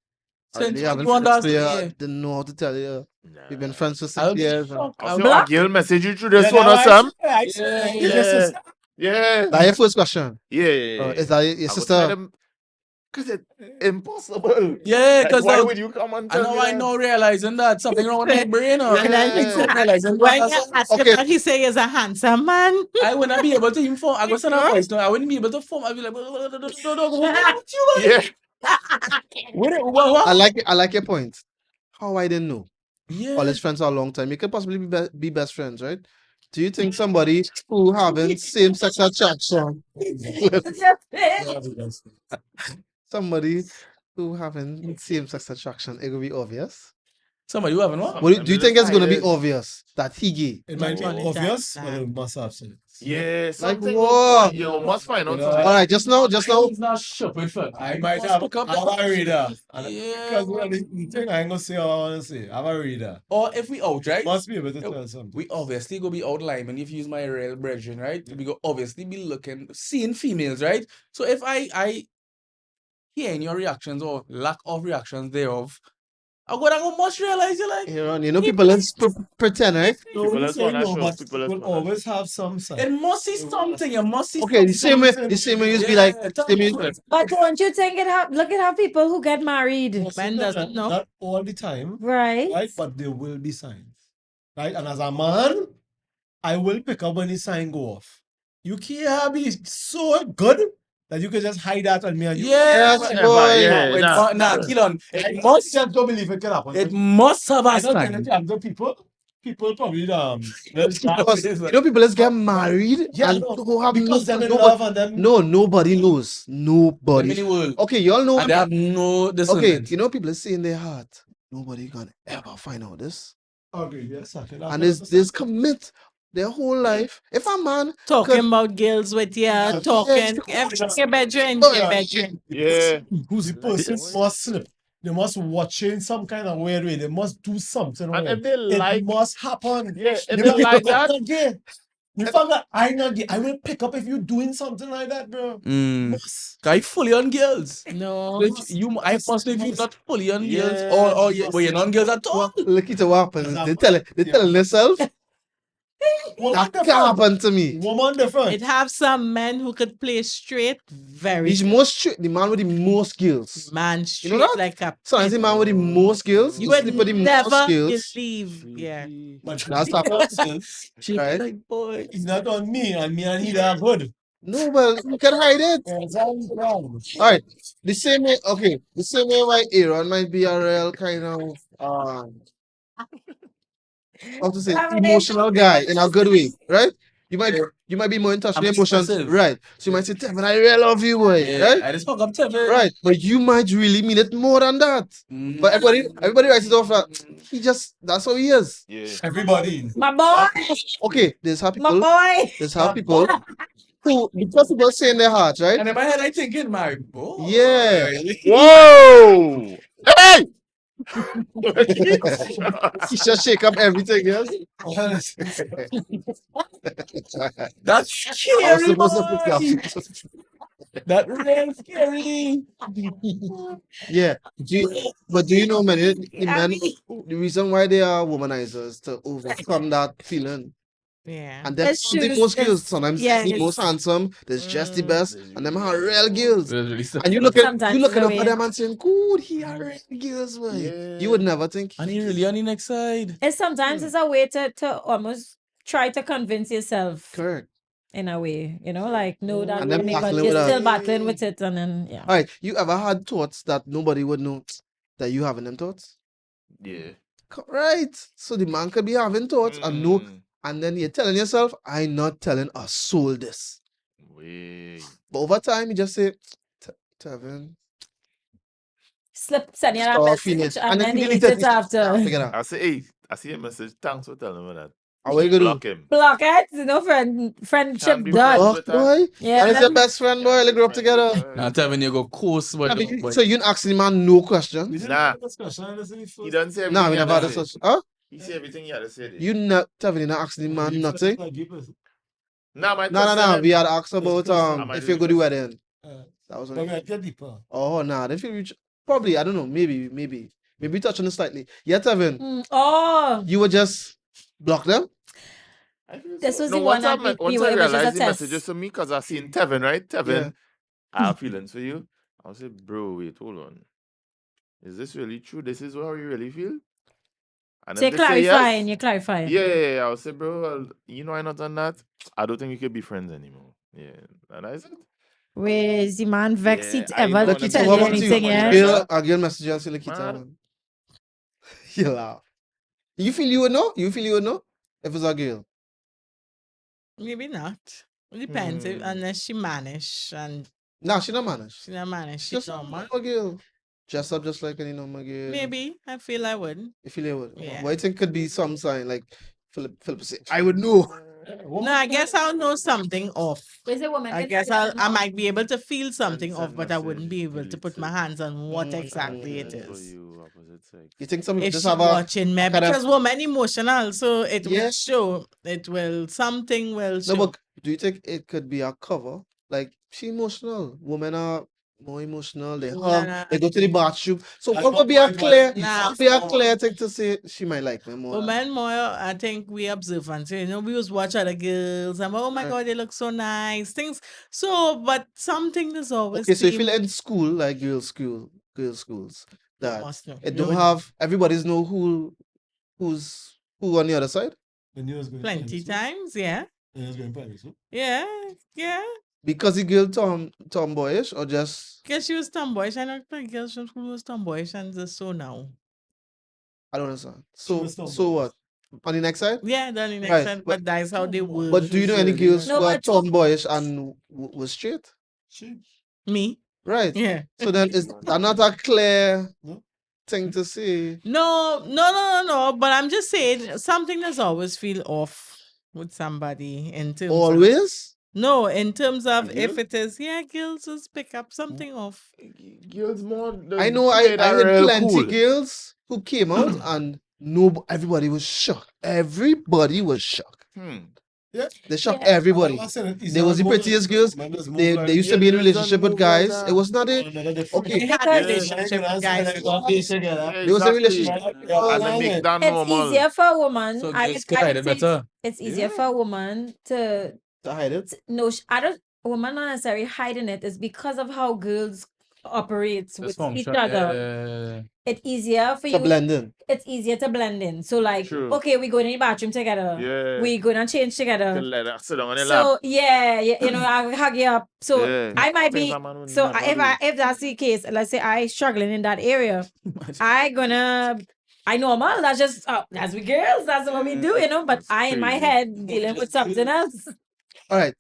Send They you haven't one friends for last- you. yeah. Didn't know how to tell you. nah. We've been friends for 6 I'll be years. shocked. I I'll feel be- a girl message you through this Yeah, one or now I some. say- I Yeah, say, yeah. this is- Yeah. That your first question. Yeah. Is that your sister? Because it's impossible. Yeah, Like, because why would you come and I tell know me I that? know realizing that something wrong with my brain. Or Yeah. And then Yeah. realizing when that you ask Okay. him what he say is a handsome man. I wouldn't be able to inform. I go send a voice note. I wouldn't be able to form. I'd be like, what's wrong with you? Yeah. I like your point. How I didn't know. Yeah. All his friends are a long time. You could possibly be best friends, right? Do you think somebody who having same sex attraction, somebody who having same sex attraction, it will be obvious? Somebody who haven't what? Do you think it's gonna be Yes. obvious that he gay? It might be Actually, obvious, that- but it must have sense. Yeah. Like Something. what? You must find out Yeah. All something. right, just now. He's not stupid, fam. I might must have look up a reader. Yeah. Because the thing I ain't gonna say all I wanna say. I'm a reader. Or if we out, right? Must be able to Yo, tell something. We obviously go be outlining if you use my real brethren, right? We go obviously be looking, seeing females, right? So if I hear in your reactions or lack of reactions thereof, I go must realize you like You know people let's pretend, right? No, People we that's say wanna no, show, but people that's people wanna always have some it sign. must see something. You must see Okay, the same way you be like, Yeah, same way- tell me. But don't you think look at how people who get married, Man doesn't know. Not all the time, right? right? But there will be signs, right? And as a man, I will pick up when the sign go off. You can't be so good that you can just hide that on me and you. Yes, Yes, Whatever, boy. yeah. No, it nah. nah, Kilon. I It must just don't believe it can happen. it must have I a don't tell sign. it to other people. People probably Because, you know people let's get married Yeah, and no, who have because them in nobody, love and them. no, nobody knows. The Nobody. mini world. Okay, y'all know. And they have no Okay, discernment. you know people say in their heart, nobody gonna ever find out this. Okay, yes, okay. And there's commit their whole life. If a man Talking could, about girls with you, talking everything in your bedroom, Oh, your bedroom. Yeah. Who's the person Boy. must slip. They must watch you in some kind of weird way. They must do something. And weird. if they like, It must happen. yeah, if You they might like think, "I'm that, not gay." You found that I'm not gay. I will pick up if you're doing something like that, bro. Must. I fully on girls. No. Like, I must if you're not fully on girls Yeah. or but you're not on girls at all. look at what happens. They telling themselves Woman that can't different. happen to me. Woman different. It have some men who could play straight, very He's the man with the most skills. man straight You know that? like a So I the man with the most skills. you the would sleep with the most never skills. believe. Yeah. But That's the happened. person, She Right. like, boy. he's not on me, and me and he are good. No, well, you can hide it. That's all the problem. All right. The same way, okay. The same way why Aaron might be a real kind of how to say emotional guy in a good way, right? You might be more in touch I'm with emotions, expressive. right? So you might say, Tevin, I really love you, boy, Yeah, right? I just hook up Tevin. Right, but you might really mean it more than that. But everybody writes it off that that's how he is. yeah. Everybody. My boy, Okay, there's how my people, boy. who because people say in their heart, right? And in my head, I thinking, my boy. Yeah. Whoa! Hey! He just shake up everything, yes. That's I was scary, supposed to pick boy. up. That real scary. Yeah. Do you know, man? The reason why they are womanizers to overcome that feeling. Yeah. And then It's some the true, most it's- girls, sometimes yeah, the most it's- handsome, there's just the best, There's and them usually are real the girls. That's really sad. And you Sometimes looking it's up the at way. them and saying, good, he are real girls, boy. Yeah. You would never think. And he really on the next side. It's sometimes it's a way to almost try to convince yourself Correct. in a way, like know that And then women, but battling you're with still that. battling with it, and then yeah. All right. You ever had thoughts that nobody would know that you having them thoughts? Yeah. Right. So the man could be having thoughts and no, Mm. and then you're telling yourself, I'm not telling a soul this. Wait. But over time, you just say, Tevin, Send you that stop message, feeling. and then you delete delete it after. Figure it out. I say, hey, I see a message. Thanks for telling me that. How you gonna do? Block him. Block it, friendship Can't be done. friends Oh, with her. boy. Yeah, And it's your then- best friend, boy. They grew up together. Now Tevin, you go course, but, So you didn't ask the man no question? We didn't Nah. have a discussion. This is the He first- doesn't say everything. No, we he had never to had say. such. Huh? He said everything he had to say. there. You not Tevin, you not ask the man You nothing? first, give us- Nah, my No. We had asked about Am I if doing you go to this? wedding. uh, That was but when. we had get deeper. Oh, nah. Then feel reach. Probably, I don't know. Maybe touch on it slightly. Yeah, Tevin, Oh, you would just block them. this was no, the one once I, that met, we once were I it was just realized a the test. messages to me because I seen Tevin, right? Tevin, Yeah. I have feelings for you. I'll say, bro, wait, hold on. Is this really true? This is how you really feel? And So if you're they say yes, clarifying, you're clarifying. yeah. I'll say, bro, well, you know I not done that. I don't think we could be friends anymore. Yeah, and I said, Where's the man vex Yeah, it I ever know Look, Wanna it's tell be what you about friends you? with anything, somebody yeah? like Girl, a girl message you and say, look, it's Man. you laugh. You feel you would know? You feel you would know? If it's a girl. Maybe not. It depends unless she manage and Nah, she not manage. she not manage. She Just a normal. normal girl. Dress up just like any normal girl. Maybe I feel I would. You feel it would. Yeah. What you think could be some sign like Philip say, I would know. No, I guess I'll know something off. Where's the woman? I guess I might be able to feel something off, but I wouldn't be able to put my hands on what Mm, exactly it for is. you, opposite sex. You think some people If just she's have a watching me, kind of- because woman emotional, so it Yeah. will show. It will something will show. no, but do you think it could be a cover? Like she emotional. Women are more emotional. They hug. Nah. They go to the bathroom. So That's what not would be a quite clear? what- Nah. Would be a clear thing to say she might like me more. than- Women more, I think we observe and say, we was watch other girls and oh my Right. god, they look so nice. Things so, but something is always Okay, so you seem- feel in school, like girls' schools, that must know. it No, don't have everybody's know who's who on the other side The news going plenty private, so- times, yeah. The news going private, so. Yeah. because the girl tomboyish or just Because she was tomboyish. I know the girls from school was tomboyish and just so now. I don't understand. She So was so what on the next side? Yeah, then the next Right, time, but- but that's how they were. But do you know any Usually, girls No, who are but- tomboyish and was straight? She. Me? Right. Yeah. So then is that not a clear No. thing to say? No. But I'm just saying something does always feel off with somebody in terms of Always? no, in terms of if girls? it is girls just pick up something off. Girls more. I know I heard plenty girls who came out and everybody was shocked. Everybody was shocked. Yeah. They shocked Yeah. everybody. I said it, They was the prettiest girls. They used to be in relationship with guys. It was not a They okay. had Because- a relationship with guys. There was a relationship. And they make that It's normal. easier for a woman. So I girls would, can I hide would it say better. it's easier for a woman to To hide it. no. I don't. A woman not necessarily hiding it. It's because of how girls operate with each Dysfunction. other. It's easier for To you. blend in. It's easier to blend in. So like, True. okay, we go in the bathroom together. Yeah. We go and change You together. can let her sit down on the lap. So yeah, you know, I hug you up. So Yeah. I might Things be. a man would So never if do. that's the case, let's say I struggling in that area, I normal. That's just that's we girls. That's what we do, you know. But That's I in my crazy. head dealing with something else. All right.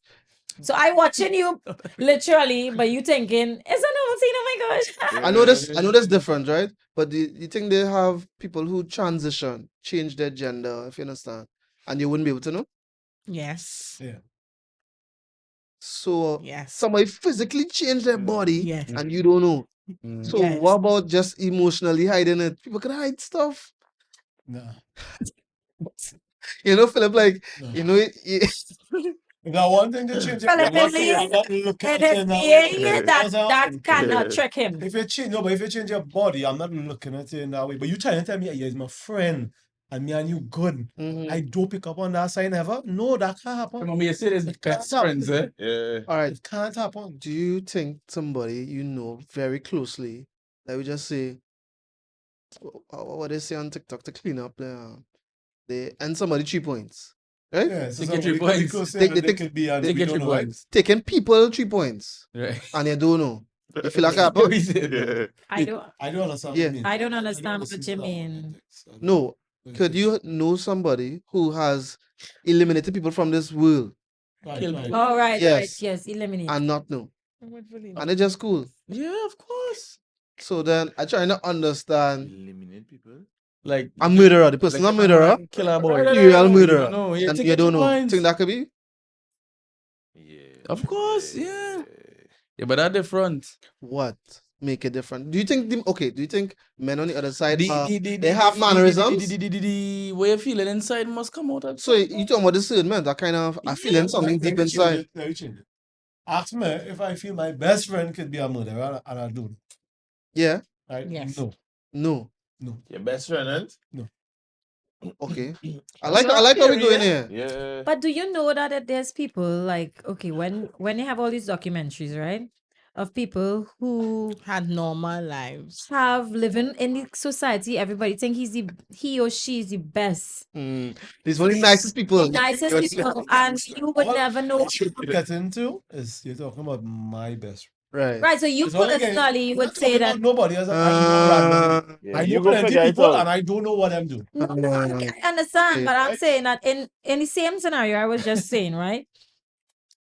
So I watching you literally, but you thinking it's a normal scene. Oh my gosh. I know this. I know that's different, right? But do you think they have people who transition, change their gender, if you understand, and you wouldn't be able to know? Yes. So Yes. somebody physically changed their body, Yes. and you don't know. Mm. So Yes. what about just emotionally hiding it? People can hide stuff. No. You know, Philip, like, No. you know, If that one thing to change it, Well, I'm not definitely, saying I'm not looking And at it if now. yeah, That's how- that cannot trick him. If you change, no, but if you change your body, I'm not looking at it in that way. But you trying to tell me, yeah, he's my friend, and me and you good. Mhm. I don't pick up on that sign ever. No, that can't happen. Remember you said it's It best can't friends, eh? Yeah. All right. It can't happen. Do you think somebody you know very closely, like we just say, what they say on TikTok to clean up they and somebody 3 points, right? Yeah, so They get 3 somebody could be points. close They- and they they take- could be, and They we get don't 3 know, right? points. Taking people 3 points, Right. and you don't know. You feel like that? We said no. Yeah. I don't. I don't understand Yeah. what you mean. I don't I understand listen what to you that mean. politics. I don't No. know what Could it is. you know somebody who has eliminated people from this world Right, Kill right. All right, Yes. yes, eliminate. and not know? What will he And it's just cool. Yeah, of course. So then I try to understand Eliminate people. Like a murderer, the person, not murderer, killer boy. serial murderer. No, yeah, And take you your don't know. points. Think that could be? Yeah. Of course, yeah. Yeah, but that different. What make it different? Do you think do you think men on the other side The, they have mannerisms? The way you're feeling inside must come out. At So you talking about the discernment, that kind of I feeling something deep inside. Let me change it. Ask me if I feel my best friend could be a murderer, and I don't. Yeah? Right? Yes. No. No. Your best friend, eh? Okay. I like how we going here. Yeah. But do you know that there's people like okay when they have all these documentaries, right, of people who had normal lives. have living in the society, everybody think he or she is the best, These one of the nicest people. the nicest people, and you would What never know. What you get into is you're talking about my best friend. Right. Right, so you It's all again, personally I'm would not say talking that. about nobody else. I know randomly. Yeah, I you know go plenty figure it people, out. and I don't know what I'm doing. No, I understand, Okay. but I'm saying that in the same scenario I was just saying, right?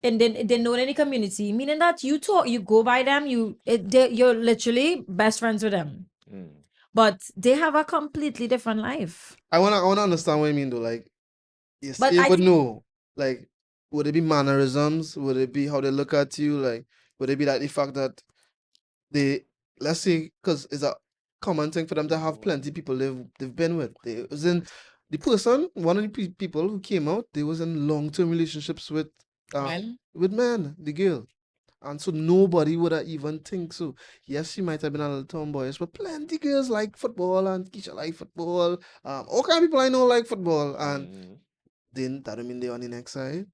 And then they know in the community, meaning that you go by them, you're literally best friends with them, but they have a completely different life. I wanna understand what you mean though. Like yes, But you I would think- know. Like would it be mannerisms? Would it be how they look at you? Like would it be like the fact that they let's say because it's a common thing for them to have plenty people they've been with. They was in the person, one of the people who came out, they was in long-term relationships with Men. with men, the girl. And so nobody would have even think so. Yes, she might have been a little tomboyish, but plenty girls like football and Keisha like football. All kind of people I know like football, and then that don't mean they're on the next side.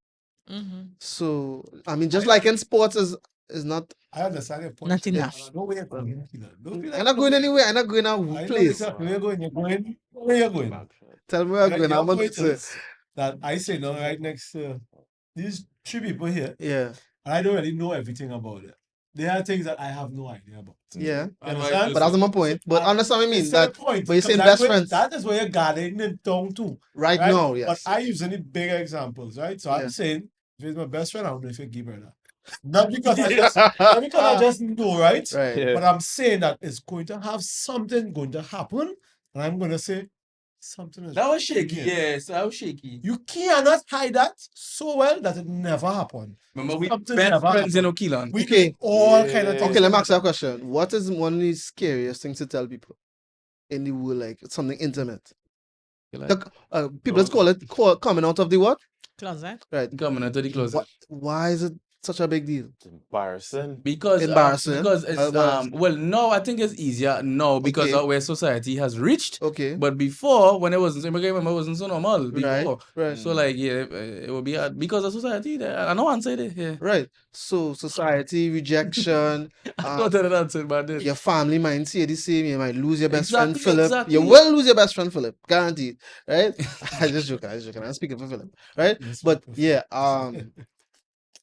Mm-hmm. So I mean, just like in sports is not. I understand your point. Not Yeah. enough. No way. Don't feel I'm not going anywhere. I'm not going I out know place. exactly where you're going. You're going where you're going. Tell me where I'm Right, going. your I'm not point say. is that I say now right next to these three people here, Yeah, and I don't really know everything about it. There are things that I have no idea about. yeah. You understand? But that's my point. But understand what I mean. It's a That point. but you're saying because best that way- friends That is where you're gathering it down to. right Right? now. Yes. But I use any bigger examples, right? So Yeah. I'm saying, if it's my best friend, I don't know if you give her that. Not because I just know, right? Right. Yeah. But I'm saying that it's going to have something going to happen, and I'm going to say, something is That was shaky. here. Yes, that was shaky. You cannot hide that so well that it never happened. Remember, we Something best never friends, you know, happened. Keelan. We Okay. did all kind of Yeah. things. Okay, let me ask you a together. question. What is one of the scariest things to tell people in the world, like something intimate? You like, People just call it coming out of the what? Closet. Right. coming into the closet. Why is it such a big deal? It's embarrassing. Because Embarrassing? because it's Well, well, no, I think it's easier now because Okay. of where society has reached. Okay. But before, when it wasn't, remember, it wasn't so normal before. Right. So like, yeah, it would be hard because of society. I know one side, yeah. Right. So society, rejection, I thought that answered, but then your family might say the same. You might lose your best friend Exactly, Philip. exactly. You will lose your best friend Philip, guaranteed. Right? I just joking. I'm speaking for Philip. Right? Yes, But Philip. yeah,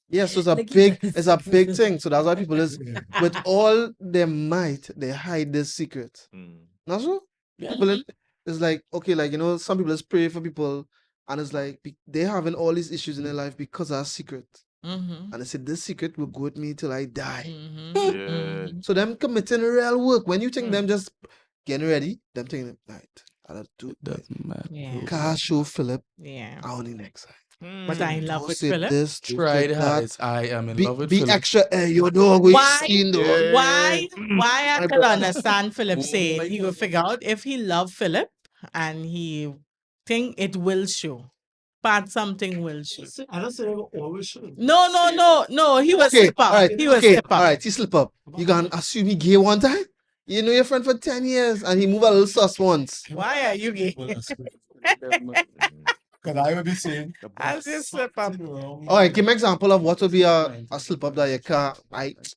yeah. So Look at it's a big thing. So that's why people is with all their might, they hide this secret. Mm. Not so? People it's like okay, like some people just pray for people, and it's like they having all these issues in their life because of a secret. Mm-hmm. And they said this secret will go with me till I die. Mm-hmm. Yeah. So them committing real work. When you think them just getting ready, them thinking, right, I'll do doesn't matter. Yeah. car show Philip Yeah. on the next side. But I in love Don't with say Philip. this, don't Try say the that. hardest. I am in Be, love with be Philip. extra your dog we Why? seen though. Yeah. Why I My could brother. understand Philip Oh saying my he will God. figure out if he love Philip and he think it will show. But something will show. I don't say I always should. No. He was Okay, slip up. alright, He was okay, slip up. alright, he slip up. You can assume he gay one time? You know your friend for 10 years and he move a little sus once. Why are you gay? Because I would be saying, As you slip up. Alright, give me an example of what would be a slip up that you can't,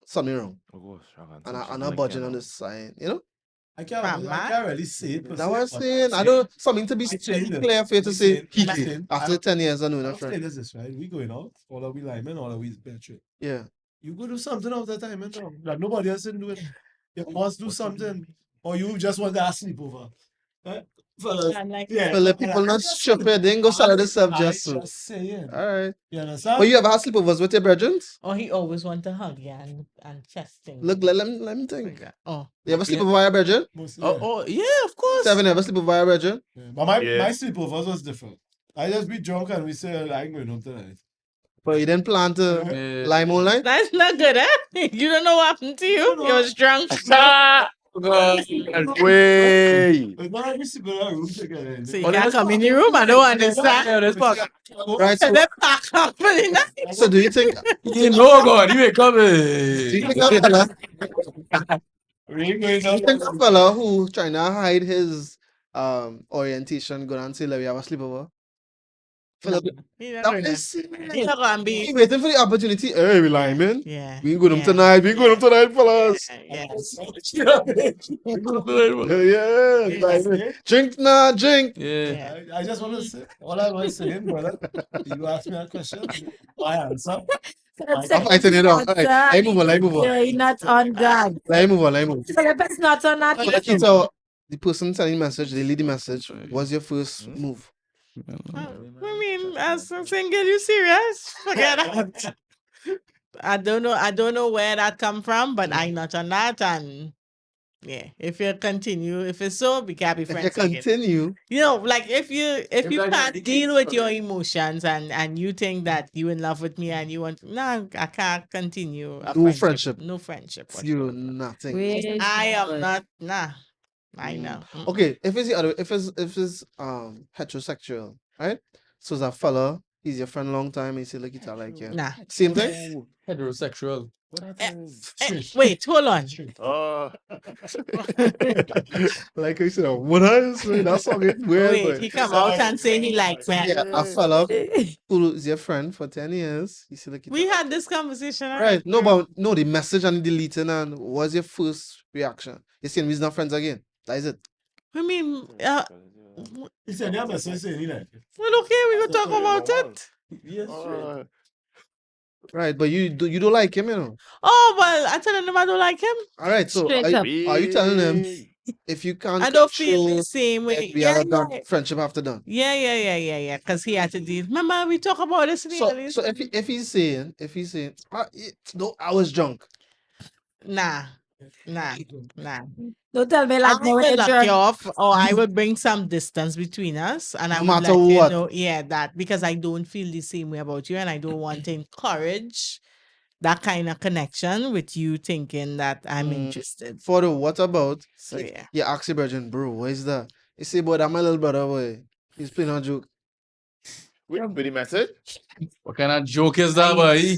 something wrong. Oh gosh, And I'm not budging on this side, I can't really say it. per That's se, what I'm but saying. I don't something to be I saying this. clear for you to I say saying- he I gay saying- after I- 10 years of knowing a I'm saying friend. this, right? We going out, all of we linemen, all of we bedroom. Yeah. You go do something all the time, that nobody else can do it. You must do something, or you just want to sleep over. Right? Fellas, I'm like, yeah. Well, let people not stupid. They ain't go sell themselves I just so. just saying. Alright. You understand? But you ever had sleepovers with your brethren? oh, he always want to hug you and chesting. Look, let me think. Oh, You ever sleep over your brethren? Mostly, Oh, yeah, of course. Seven ever sleep over your brethren? yeah. But my Yeah. sleepovers was different. I just be drunk and we say, I'm going home tonight. But you didn't plan to Yeah. lie all night? that's not good, eh? You don't know what happened to you. You was drunk. Way. It's not like we sleep in a room together. So you Oh, can't let's come in the room. I don't understand. Yeah, let's fuck. Right. So, And then pack up for the night. so do you think You know, God, you ain't do you coming. think a fella, We ain't going do you think a fella who trying to hide his orientation go and say like we have a sleepover? Fella, He not that gonna- is he not gonna be. he waiting for the opportunity. Hey, we lying, man. Yeah. We ain't going home yeah, tonight. We ain't going home tonight, fellas. Yeah. Yeah, lying. Drink now, drink. Yeah. Yeah. I just want to say, all I was saying, brother, you asked me a question, I answer. I'm fighting it out. Alright, let me move on. Yeah, you're not on guard. Let me move on. Philip is not on that. So, like, so the person sending the message, they lead the message. What's your first move? I mean, as a single, you serious? Forget that. I don't know where that come from, but I'm not on that. And yeah, if you continue, if it's so, we can't be If you friends again. continue, Like if you If can't that's the deal case, with your emotions and you think that you in love with me and you want I can't continue a No friendship. No friendship. you whatsoever. nothing. Wait, I am not I know. Okay, if it's the other, if it's heterosexual, right? So it's a fella, he's your friend long time, and he say like it's like yeah. Nah. Same thing. Heterosexual. Wait, hold on. Oh, Like I said, what else? That song is weird. Wait, but- he come out and say he likes me. yeah, a fella who is your friend for 10 years. He say like We had this conversation. right. No, but no, the message and the deleting and what's your first reaction? You saying we're not friends again. That is it. I mean, He said, yeah, but saying he like it. well, okay, we gonna talk about it. Yes, oh, Right, but you don't like him, you know. Oh well, I telling him I don't like him. All right, so Straight are up. you telling him if you can't I don't feel control the same way. it, we Yeah, are done, yeah, friendship after done? yeah. Because he had to deal. Remember, we talk about this in the So, early- so if he's saying, no, I was drunk. Nah. Nah, nah. Don't tell me like I no will lock drunk. you off, or I will bring some distance between us, and I No would matter let you what. know, yeah, that because I don't feel the same way about you, and I don't want to encourage that kind of connection with you thinking that I'm Mm. interested. For the what about? So yeah. You ask your virgin, bro, what is that? You say, boy, that my little brother, boy. He's playing a joke. We don't the message. What kind of joke is that, boy?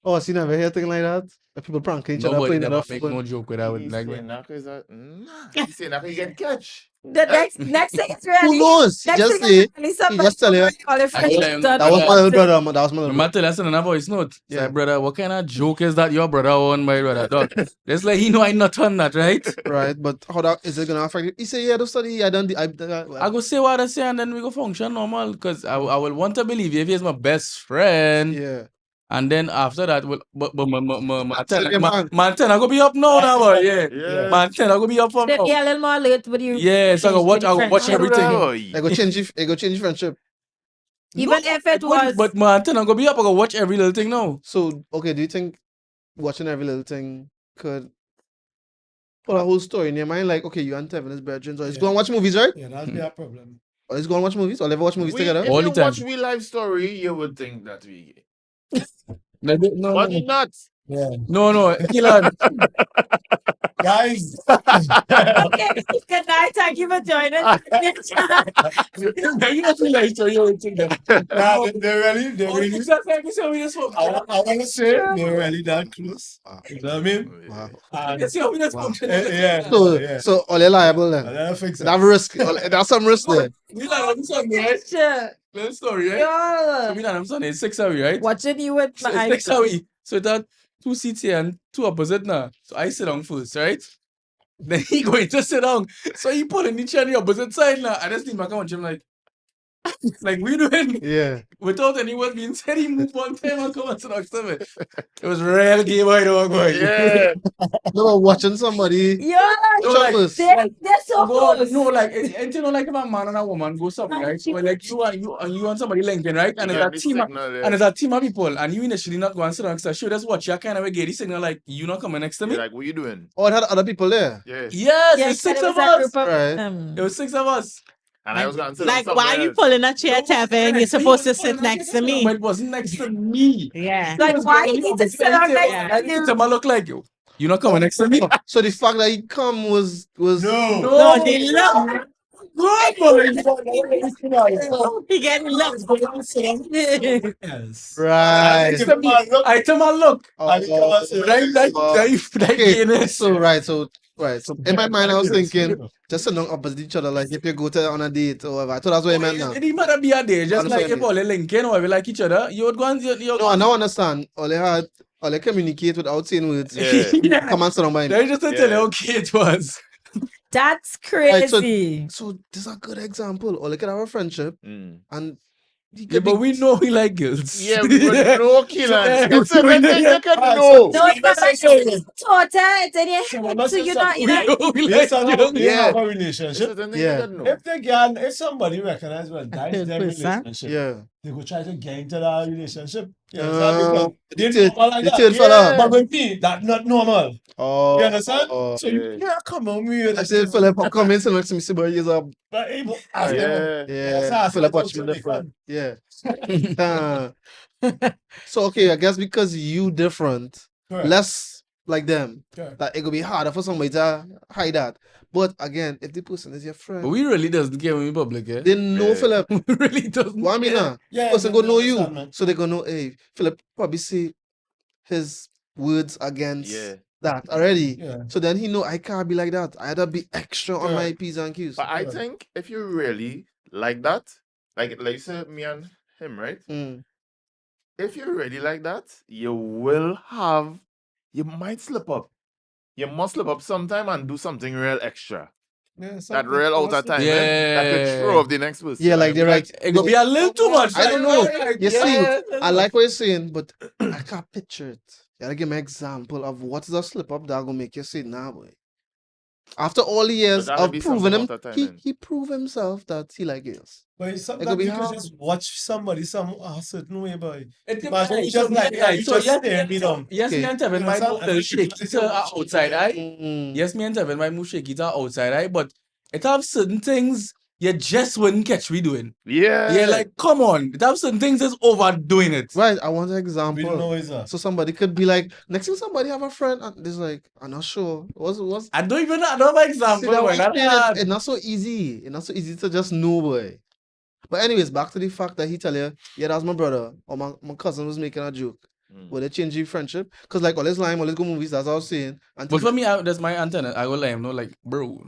Oh, see, never hear thing like that? The people pranking each other, Nobody playing it never off. make no joke with that. He's Like, saying that is that. Nah, he's saying that you get catch. The next thing is Who really knows? He next just thing say, is really somebody just tell you, all the friends Actually, done that was my little something. brother, man. That was my little no brother. matter that's in a voice note. Say, Yeah. brother, what kind of joke is that your brother on, my brother? Dog. Just like he know I not on that, right? Right, but how that is it gonna affect you? He say, yeah, don't study. I done the. I go say what I say and then we go function normal because I will want to believe you if he's my best friend. yeah. And then after that, well, but my Tell him, man. man, I go be up now, boy. Yeah. Yeah. Man, I go be up from They now. be a little more late, but you Yeah, so I go watch friendship. everything. They go change. They go change friendship. Even if it was But man, I go be up, I go watch every little thing now. So okay, do you think watching every little thing could put a whole story in your mind? Like, okay, you and Tevin is virgins, or let's go and watch movies, right? Yeah, that'd be a problem. Or let's go and watch movies, or never watch movies together. If All you the time. watch real life story, you would think that we gay. No, But you're not. Yeah. no, Keelan. Guys, okay. Good night. Thank you for joining. You not feel like so you would think that. nah, they really, Oh, you just like you say we just smoke. I want to say they're really that close. You know what I mean? Wow. And, You see how we just function. yeah. So, yeah. so all they liable then. I don't think so. That risk. That's some risk there. We like this one, right? Sure. Little story, right? So Yo. we like son, it's 6 hours, right? Watching you with So my it's 6 hours. So that 2 seats here and 2 opposite now. So I sit down first, right? Then he going to sit down. So he put in the chair on the opposite side now. I just lean back and watch him like we doing Yeah. without any word being said. He moved one time and come and sit next to me. It was real game by the boy. Yeah. No, but watching somebody. Yo. No, like, First. They're so go, close. no, like, and you know, like if a man and a woman go something, right? So like you and somebody linking, right? And You there's get a the team, signal there. and there's a team of people, and you initially not going to sit next to sure that's what you kind of get the signal like you not coming next to me. You're like, what you doing? Oh, it had other people there. Yeah. Yes, Yeah, it's 6 it of was a us. group of Right. It was 6 of us. And I was going to sit down Like, why somewhere are you else. pulling a chair, Tevin? You're supposed to sit next to But me. it wasn't next to me. Yeah. Like, why you need to sit down next Yeah. to I you? need to look like you. You not coming next to me. So the fact that he come was No. No, they look. Good boy. He getting looks. Yes. right. Give him a look. I tell my look. And he come and say, Okay, so right, so in my mind I was thinking just sit down opposite each other, like if you go to on a date or whatever. I thought that's what you meant now. It might be a day, just Understand like if me. all the linking or we like each other, you would go and you No, I now understand. All they communicate without saying words. Yeah. Come and sit down by me. They just to tell you Yeah. how okay it was. That's Right, so- crazy. So this is a good example. Or look at our friendship Mm. and he Yeah, could but be- we know we like girls. Yeah, we would know, Keelan. Yeah, It's everything you can Ah, know. No, it's not like daughter. It's in your head. So you're not, we know we like Based on how girls. they Yeah. have a It's relationship, everything you Yeah. can know. if somebody recognize well that is their Third person. relationship, yeah. they go try to get into that relationship. Yeah, The they normal like the that. third Yeah. fella. But with me, that's not normal. Oh, You understand? oh. So you can't come on me with I said Philip come in sit next to me, see boy, he's a But able ask them. Yeah. Yes, yeah. ask Philip them watch me to different. Yeah. So okay, I guess because you different, Correct. less like them, Correct. that it could be harder for somebody to hide that. But again, if the person is your friend, But we really doesn't care when we public, eh? they know Yeah. Philip. We really doesn't What I mean care. now? Yeah, Person no, go know understand, you. man. So they gonna know, hey, Philip probably say his words against Yeah. that already. Yeah. So then he know I can't be like that. I had to be extra on Yeah. my P's and Q's. But I Yeah. think if you really like that, like you said, me and him, right? Mm. If you really like that, you might slip up. You must slip up sometime and do something real extra. Yeah, That something real out of possible. time, eh? That could throw Yeah. off the next person. Yeah, like they're right. It could be a little too much. I don't know. You see, Yeah. I like what you're saying, but I can't picture it. You gotta give me an example of what is a slip up that gonna make you say, nah, boy. After all the years that'll of be proving something him, after time he then. he proved himself that he like girls. But It could sometimes be you could hard. just watch somebody some a certain way, boy. It Imagine you so just like, yeah, you so just yes, stare me down. yes, me Okay. and Tevin You might understand? move And the then shaky you to watch outside eye. Mm. Yes, me and Tevin might move shaky to outside eye, but it have certain things you just wouldn't catch me doing. Yeah. Yeah, like come on, it have certain things that's overdoing it. Right, I want an We don't example. know is that. So somebody could be like, next thing somebody have a friend and there's like, I'm not sure. What's I don't even know another See, example. that Boy, was not saying hard. it's not so easy. It's not so easy to just know, boy. But anyways, back to the fact that he tell you, yeah, that's my brother or my cousin was making a joke. Mm. Will they change the friendship? Because like all this lime, all this go movies, that's what I was saying. And But for me, that's my antenna. I will let him know, like, bro,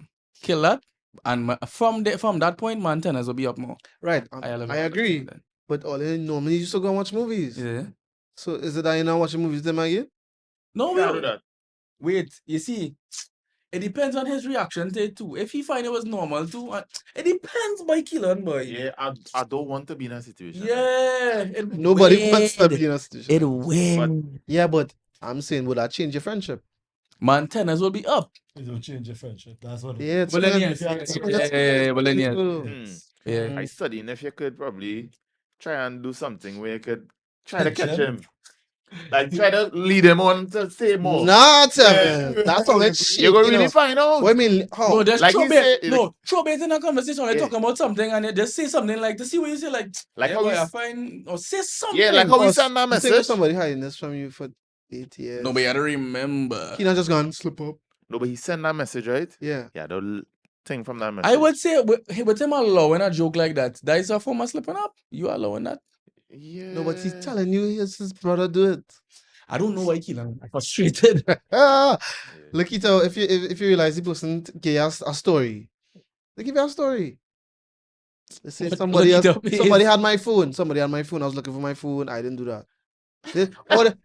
kill that. And from that point, my antennas will be up more. right, love I it. agree. But all they normally used to go and watch movies. Yeah. So is it that you're not watching movies with them again? No, You can't do that. wait. You see, it depends on his reaction to it too. If he find it was normal too, it depends, boy, killer boy. Yeah, I don't want to be in a situation. like Yeah. Nobody wants to be in a situation. It will. Yeah, but I'm saying, would that change your friendship? My antennas will be up. It will change your friendship. That's what it Yeah, it's But then weird. yes, It's yeah, weird. yeah, but then yes. Hmm. Yeah. I studying if you could probably try and do something where you could try to Catch catch him. him. Like try to lead him on to say more. Nah, Tevin. That's all it's shit. You're gonna you really know. find out. What I mean, how? No, just Like throw he bait. said, No, throw bait in a conversation. They Yeah. talk about something and they just say something like to see what you say. Like Like yeah, how boy, we I s- find or say something. Yeah, like how we Oh, send that you think message. there's somebody hiding this from you for 8 years? No, but you gotta remember. He not just gone slip up. No, but he sent that message, right? Yeah. Yeah, the thing from that message. I would say with him allowing a joke like that is a form of slipping up. You allowing that? Yeah. No, but he's telling you his brother do it. I don't know why killing. I'm frustrated. Ah, Lakita, if you realize the person gave us a story, they give you a story. They say But somebody Lakita, else, please. somebody had my phone. Somebody had my phone. I was looking for my phone. I didn't do that.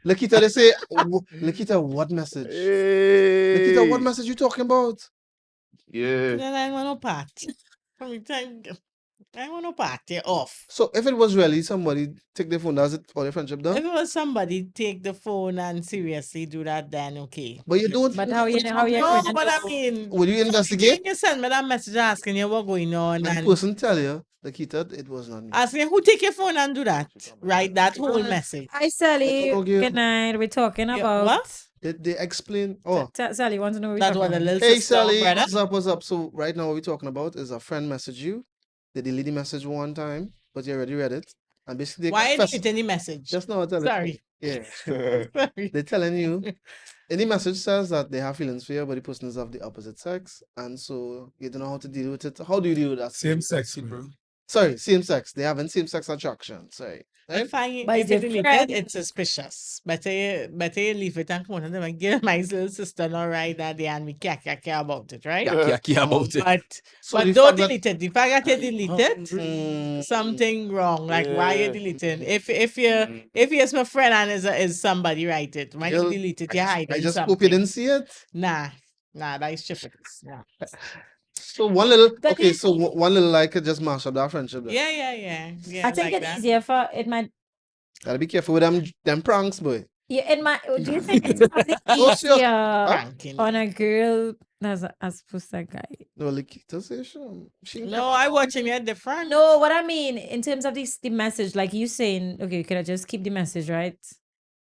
Lakita, they say, Lakita, what message? Lakita, what Hey. message you talking about? Yeah. Then I want no party. I want no party off. So if it was really somebody take their phone, does it all your friendship If done? it was somebody take the phone and seriously do that, then okay. But you don't. But how you No, going but I mean, Will you investigate? when you send me that message asking you what going on And the and person tell you, Lakita, it was not me. asking who take your phone and do that, right? That whole message. Hi, Sally. Okay. Good night. We're talking Yeah, about. what? They explain. Oh, Sally wants to know what we're That talking was a about. little hey sister, Sally, brother. what's up? What's up? So right now, what we're talking about is a friend message you. They delete the message one time, but you already read it, and basically they Why you confess. deleting the message? Just now, I tell Sorry. Yeah, Sorry. they're telling you. Any message says that they have feelings for you, but the person is of the opposite sex, and so you don't know how to deal with it. How do you deal with that? Same sex, bro. Sorry, same sex. They having same sex attraction. Sorry. Right? If I But if it's you your delete it, friend. it's suspicious. Better you leave it and come on and then give my little sister not right that day and we care about it, right? Yeah, about it. But So but the don't fact that- delete it. The fact that you delete it, Mm, something wrong. Like why you Yeah. deleting? If it's my friend and is somebody write it, when you You'll- delete it, you're hiding I just something. hope you didn't see it. Nah, that is stupid. Yeah. So one little That okay, is- so one little like could just mash up that friendship. Then. Yeah. I think like it's that. easier for it might. Gotta be careful with them pranks, boy. Yeah, it might. Do you think it's probably Oh, sure. easier Pranking. on a girl as opposed to a guy? No, Lakita say she No, I watching it different. No, what I mean in terms of the message, like you saying, okay, could I just keep the message, right?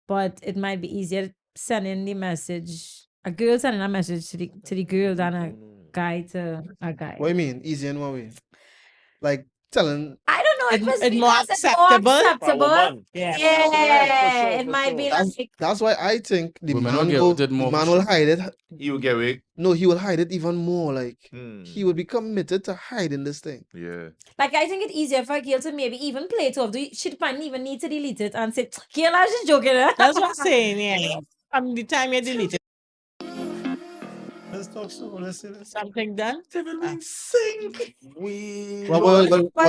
But it might be easier sending the message, a girl sending a message to the girl than a guy to a guy. What do you mean? Easy in what way? Like telling I don't know if It- it's it more because it's more acceptable? acceptable. Yeah. Yeah, for it might sure. be that's, like that's why I think the Women man, will get will, with it more the man for will sure. hide it. You get away. No, he will hide it even more. Like Hmm. he will be committed to hiding this thing. Yeah. Like I think it's easier for a girl to maybe even play it off. She might even need to delete it and say, "Girl, I was just joking." That's what I'm saying. Yeah. From the time you delete it, Let's talk so. Let's say this. something done. Devil Wing sink. We What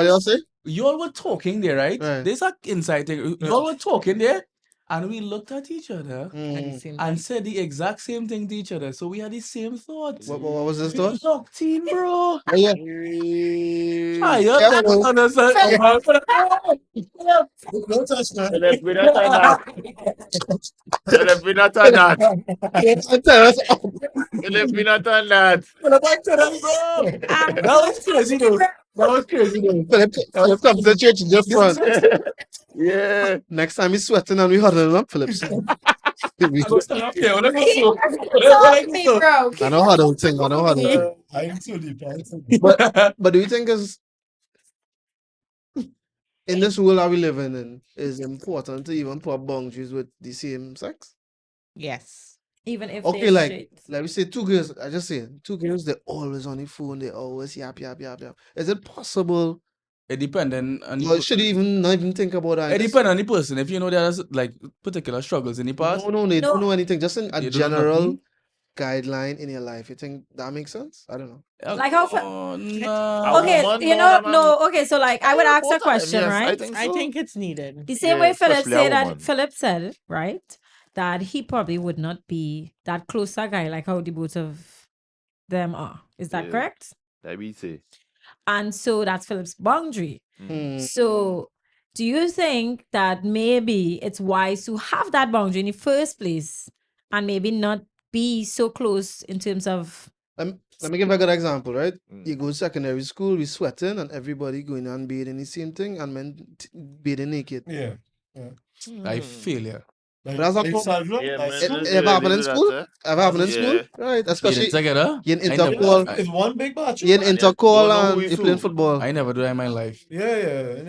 y'all say? y'all were talking there, right? Right. There's a inside thing. Y'all were talking there, and we looked at each other And the Mm. same and time. said the exact same thing to each other. So we had the same thoughts. What was this We thought? locked in, bro. Oh, yeah. Tired. Careful. Understand? Don't touch that. Let me not on that. Let me not on that. Tell us. Philip, we not done that. Philip, I tell them, bro. That was crazy, though. That was crazy, though. Philip comes to the church in just front. Yeah. Next time he's sweating and we huddling up, Philip. I go stand up here. When I go He so. told me, bro. I know how to think. I know how to. I'm so deep. I'm so deep. But do you think is in this world that we living in is important to even put boundaries with the same sex? Yes. Even if Okay, they're like straight. we say two girls. I just say two girls. They're always on the phone. They always yap yap yap yap. Is it possible? It depends on Or should you even not even think about that? it depends on the person. If you know there's like particular struggles in the past, No, they No. don't know anything. Just a You don't know general nothing? guideline in your life. You think that makes sense? I don't know. Like how oh, no. A Okay, woman you more know, than no, okay, so like I would ask a both of them, question, yes, right? I so. think it's needed. The same Yeah, way Philip especially a said that woman. Philip said, right, that he probably would not be that close a guy like how the both of them are. Is that Yeah. correct? That we say. And so that's Philip's boundary. Hmm. So do you think that maybe it's wise to have that boundary in the first place and maybe not be so close in terms of Let me give a good example, right? Mm. You go to secondary school, we sweating, and everybody going and bathing the same thing, and men bathing naked. Yeah. I feel you. Like, That's a like problem. Sandra, Yeah, like man. It, Sandra. it ever happen in do that, school? eh? Ever happen in school? Yeah. Right. You Especially together? you in I never- intercall, I- It's one big bathroom. you in And you intercall don't know who and is you playing who. football. I never do that in my life. Yeah.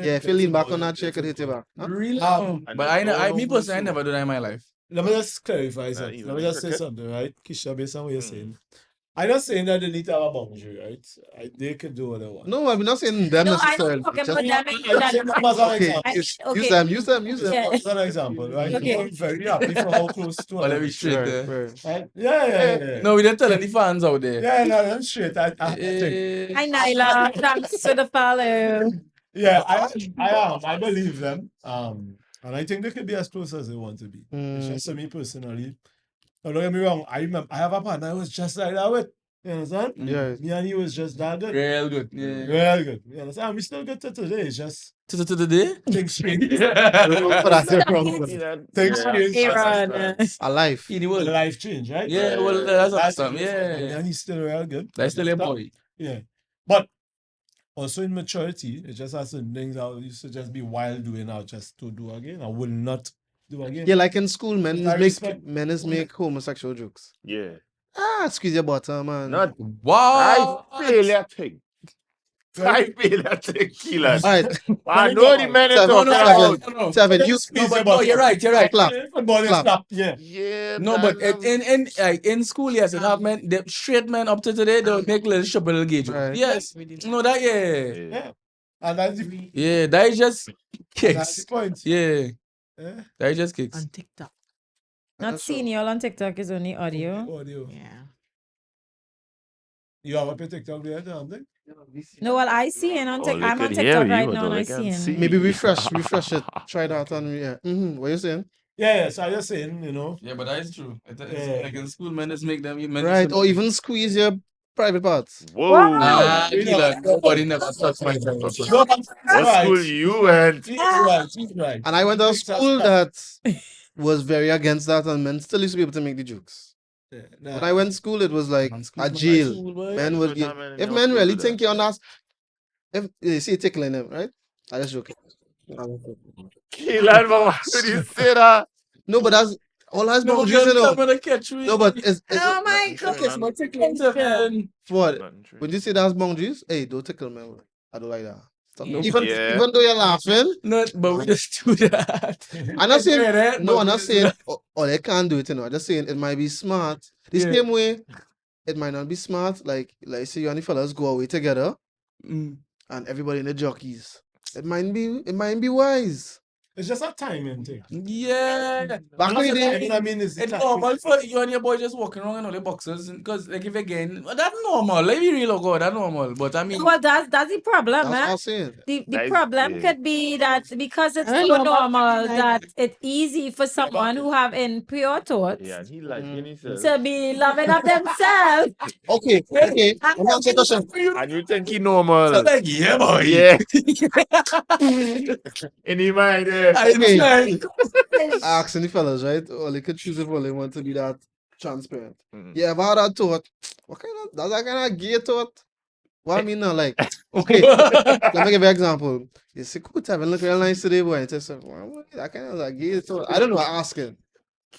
Yeah, if you lean back on that chair, it could hit you back. Huh? Really? Um, And But you don't I know me who personally, I is who. never do that in my life. Let me just clarify something. even Let me in just say cricket. something, right? Kisha, based on what you're Mm. saying. I'm not saying that they need to have a boundary, right? They can do what they want. No, I'm not saying them no, I'm necessarily. not talking Just, about them. I'm saying them as an okay, example. use okay. them, use them, use them. Yeah. As an example, right? Okay. I'm very happy for how close to Oh, let me us. straight Right, there. right. Right? Yeah. No, we didn't tell any fans out there. Yeah, no, I'm straight. I think. Hi, Nyla. Thanks for the follow. Yeah, I believe them. And I think they can be as close as they want to be. It's Mm. just to me personally. Now, don't get me wrong. I remember I have a partner I was just like that with. You understand? Yeah. Me and he was just that good. Real good. Yeah. Real good. You understand? And we still good to today. It's just To the day? things change. But that's the problem. Things Yeah. change. Aaron. Alive. In the The world. life change, right? Yeah, well, that's That's awesome. Yeah. And he's still real good. That's still a Stop. boy. Yeah. But also in maturity, it just has certain things that used to just be wild doing now just to do again. I will not do again. Yeah, like in school, men I is respect- make homosexual jokes. Yeah. Squeeze your bottom, man. Not Wow. I feel that thing. I feel that thing, Keelan. All right, I know the men are Seven, talking seven. about. Seven, you No, but no, you're right. You're right. Clap. Football is Clap. slap. Yeah. Yeah. No, but man, in school, yes, it have men, the straight men up to today, they'll make little triple gauge. Right. Yes. No, that, yeah. Yeah. And that's the, Yeah, that is just that's kicks. the point. Yeah, Yeah. that is just kicks. On TikTok. Not That's seeing you all on TikTok is only audio. Audio. Yeah. You have a TikTok there, don't you? No, well, I see it on Oh, TikTok. they I'm on can hear TikTok you, right but now and they I can't see see. it. maybe refresh it. Try that on yeah. What you saying? Yeah. So I just saying, you know. Yeah, but that is true. Yeah. Like in school, men just make them. Right, or even squeeze your private parts. Whoa. Nah, We Keelan, know. nobody never touched my time. What school you went? He's right. He's right. And I went to a Makes us school stop. that was very against that, and men still used to be able to make the jokes. Yeah, nah. When I went to school, it was like Man, school a is my jail. school, boy. Men Yeah, would good get, time men in if your men school really do think that. you're not, if you see tickling them, right? I just joking. Keelan, but why would you say that? No, but that's all has No, boundaries, you girl, know. I'm gonna catch me. No, but it's Oh my Nothing God. true, It's man. my tickling seven. for what? Nothing true. When you say that's boundaries, hey, don't tickle me. I don't like that. Stop. Yeah. Even Yeah. even though you're laughing, No, but we just do that. I'm not saying Yeah, that, no, but I'm we not just saying oh they can't do it, you know. I'm just saying it might be smart. The Yeah. same way it might not be smart, like say you and the fellas go away together Mm. and everybody in the jockeys. It might be wise. It's just a timing thing. Yeah. Back in the day, I mean, it's the It's timing. normal for you and your boy just walking around in all the boxes because like if again that's normal. Let me real go, that's normal. But I mean Well, that's the problem, that's what man. I'm saying. The That is- problem yeah. could be that because it's I so know, but normal like- that it's easy for someone who have impure thoughts Yeah, and he like himself. to be loving up themselves. Okay. I'm not saying question. And you think he normal. so like, yeah boy. Yeah. In his mind, yeah. I Okay. trying. Asking the fellas, right? Or they could choose if all they want to be that transparent. Mm. You ever had that thought? What kind of that's that kind of gay thought? What I mean now, like, okay, let me give you an example. You see, cool, having look real nice today, boy. And it's just, well, that kind of like gay thought. I don't know. I'm asking.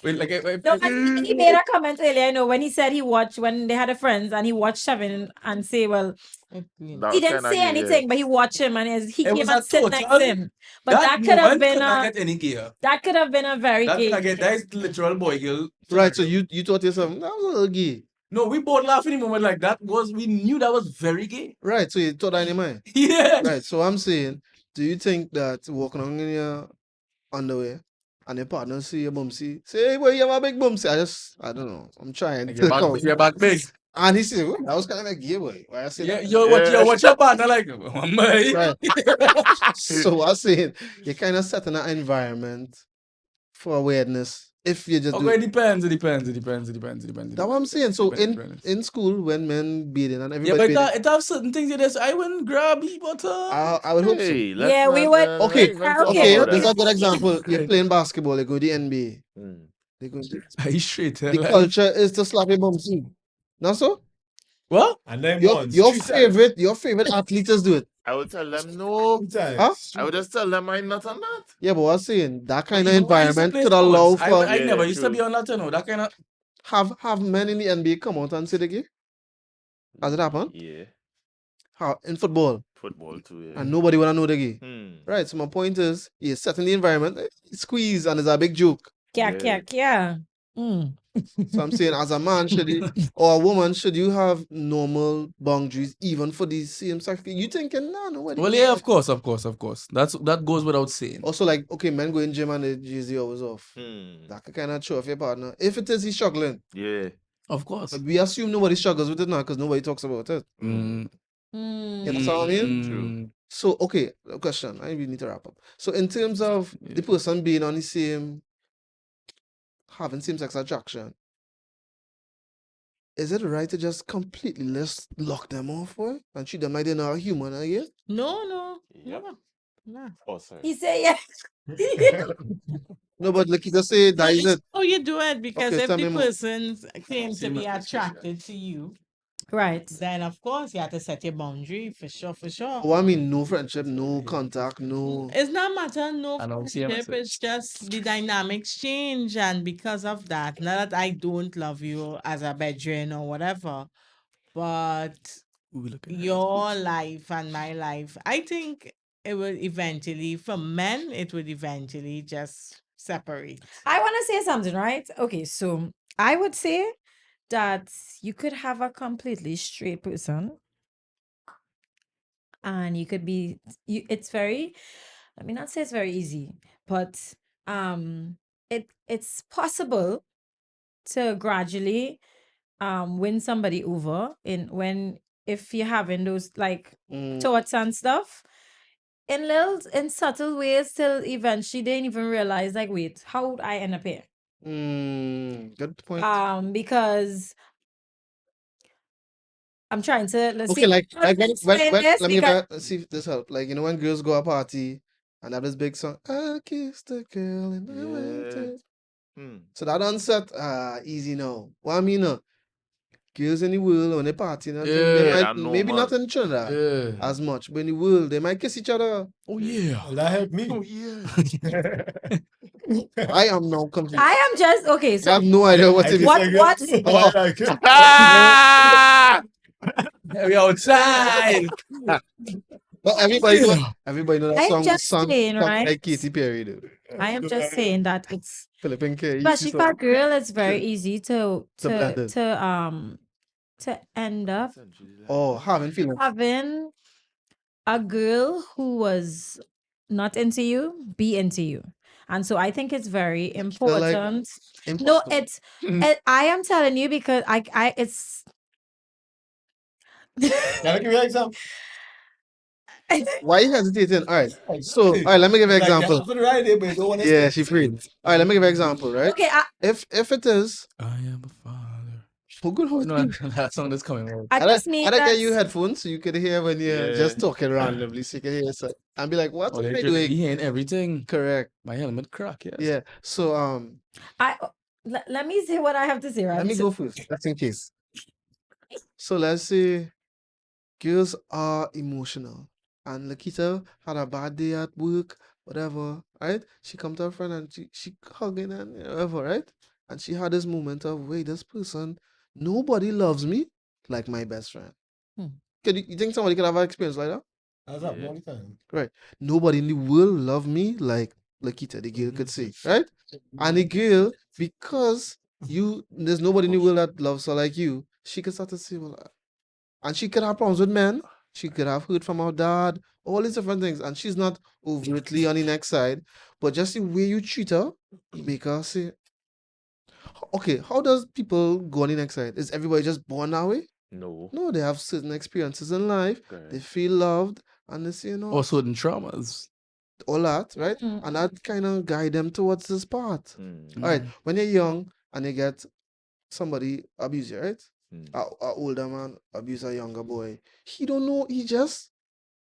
Wait, like, No, I think he made a comment earlier, when he said he watched when they had a friends and he watched Shavin and say, well, That he was didn't kinda say gay, yeah. anything, but he watched him and he It came was and a sit next total- to him. But that could have moment been could not a get any gear. that could have been a very That gay. could get that is literal boy girl. Right. So you thought to yourself, that was a little gay. No, we both laughed in the moment like that was we knew that was very gay. Right. So you thought that in your mind. Yeah. Right. So I'm saying, do you think that walking on in your underwear and your partner see your bumsy, say, hey, boy, you have a big bumsy? I don't know. I'm trying Your to back, come. your back big. And he said, "Oh, that was kind of gay, boy. Why I say Yeah, that?" watch your partner like, oh my. Right. So I'm saying, you kind of set in an environment for awareness. If you just do Okay, it depends. That's That's what I'm saying. So Depends. in school, when men beating and Yeah, everybody but beating, it have certain things you just I wouldn't grab you, but I would hope so. Hey, let's Yeah, we not, would- Okay, let's not talk okay, about This is that. a good example. You're playing basketball, they go to the NBA. Mm. They go to, I straight. the culture is to slap your bum too. Not so? What? And then Your once, your 3 times. favorite athletes do it. I would tell them no. 3 times. Huh? I would just tell them I'm not on that. Yeah, but I'm saying that kind of You know, I used to environment play could allow sports. for I Yeah, never used to true. be on that, you know. That kind of have men in the NBA come out and say the gay. Has it happened? Yeah, How in football football too. Yeah. and nobody wanna know the gay. Hmm. Right. So my point is, you set in the environment, squeeze, and it's a big joke. Yeah. So I'm saying, as a man, should you, or a woman, should you have normal boundaries even for the same sex? You thinking, no, nobody. well, yeah, of course. That goes without saying. Also, like, okay, men go in gym and they use the hours off. Hmm. That can kind of show off your partner. If it is he's struggling, Yeah. Of course. but we assume nobody struggles with it now because nobody talks about it. Mm. You understand what I mean? True. So, okay, a question. I really need to wrap up. So, in terms of the person being on the same, having same sex attraction, is it right to just completely lock them off, boy, and treat them like they're not a human again? No. Yep. No. Oh, sorry. He said yes. No, but like you just say that is it. Oh, you do it because Okay, if tell me the more. person claims to See be my- attracted to you, Right. then of course you have to set your boundary for sure. Oh, I mean, no friendship, no contact, no. It's not matter no I don't see a friendship, message. it's just the dynamics change, and because of that, not that I don't love you as a bedroom or whatever, but Ooh, look at that. your life and my life, I think it will eventually, for men, it would eventually just separate. I want to say something, right? Okay, so I would say that you could have a completely straight person and you could be it's very, let me not say it's very easy, but it's possible to gradually win somebody over if you're having those like Mm, thoughts and stuff in subtle ways till eventually they didn't even realize like, wait, how would I end up here? good point. Because I'm trying to Okay, like when, explain this let me because see if this help. Like, when girls go a party and have this big song, I kissed a girl and I Yeah. waited. Hmm. So that onset, easy now. What I mean, girls in the world when they party, they Yeah, might, that maybe not normal. in Trinidad Yeah. as much, but in the world they might kiss each other. Oh yeah. Well, that helped me. Oh yeah. I am now confused. I am just okay. I So have no idea what it is. What- what- Oh, I like it. Ah! We outside. But everybody know that I'm song, just saying, right? like Katy Perry, though. I am just saying that it's Philippine K. especially for a girl, it's very to- easy to blend in. to end up Oh, having feelings. having a girl who was not into you be into you. And so I think it's very like important. No, Impossible. it's I am telling you because I it's Can I give you an example? Why you hesitating? All right. So, all right, let me give you an Like, you're example. having right there, but you don't want to Yeah, she free. All right, let me give you an example, right? okay. If it is, I am a father. who good hold No, that song that's coming out. I just mean I that get you headphones so you could hear when you're Yeah. just talking randomly, so you can hear yourself and be like, "What Oh, am I they doing?" hearing everything. Correct. My helmet crack, yes. Yeah. So, I let me say what I have to say, right? Let me So- go first, just in case. So let's say girls are emotional, and Lakita had a bad day at work, whatever, right? She come to her friend and she hugging and whatever, right? And she had this moment of, wait, this person, nobody loves me like my best friend. Hmm. You think somebody could have an experience like that? That's happened Yeah. all the time. Right. Nobody in the world love me like Lakita, the girl could say, right? And the girl, because there's nobody in the world that loves her like you, she could start to say, well, and she could have problems with men. She could have heard from her dad, all these different things. And she's not overtly on the next side, but just the way you treat her, make her say, okay, how does people go on the next side? Is everybody just born that way? No. No, they have certain experiences in life. They Correct. feel loved, and they say, you know, Or certain traumas. all that, right? Mm. And that kind of guide them towards this path. Mm. All right, when you're young and you get somebody abuse you, right? Mm. A older man abuse a younger boy. He don't know.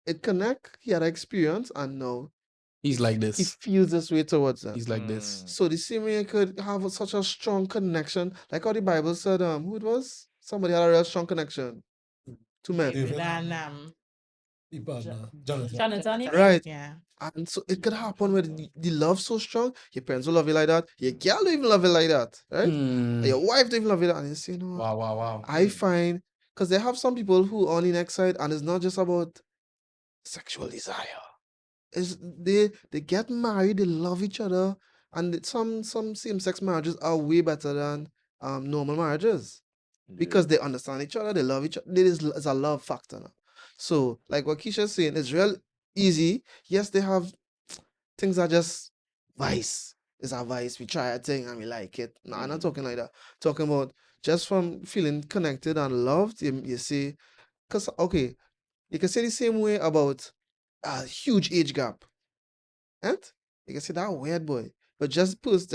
It connect. He had experience, and now He's like he this. feels this way towards them. He's like this. Mm. So the same way you could have such a strong connection, like how the Bible said, who it was? Somebody had a real strong connection. Two men. David. And The partner, Jonathan. Jonathan, yeah. Right. yeah. And so it could happen where the love so strong, your parents will love you like that, your girl don't even love you like that, right? Hmm. Your wife don't even love you like that. And you say, no, Wow, wow, wow. I find, because they have some people who are on the next side, and it's not just about sexual desire. It's they get married, they love each other, and some same-sex marriages are way better than normal marriages because they understand each other, they love each other. It's a love factor now. So, like what Keisha's saying, it's real easy. Yes, they have things that just vice. It's a vice. We try a thing and we like it. No, I'm not talking like that. Talking about just from feeling connected and loved. You see, because okay, you can say the same way about a huge age gap. And you can say that weird boy. But just because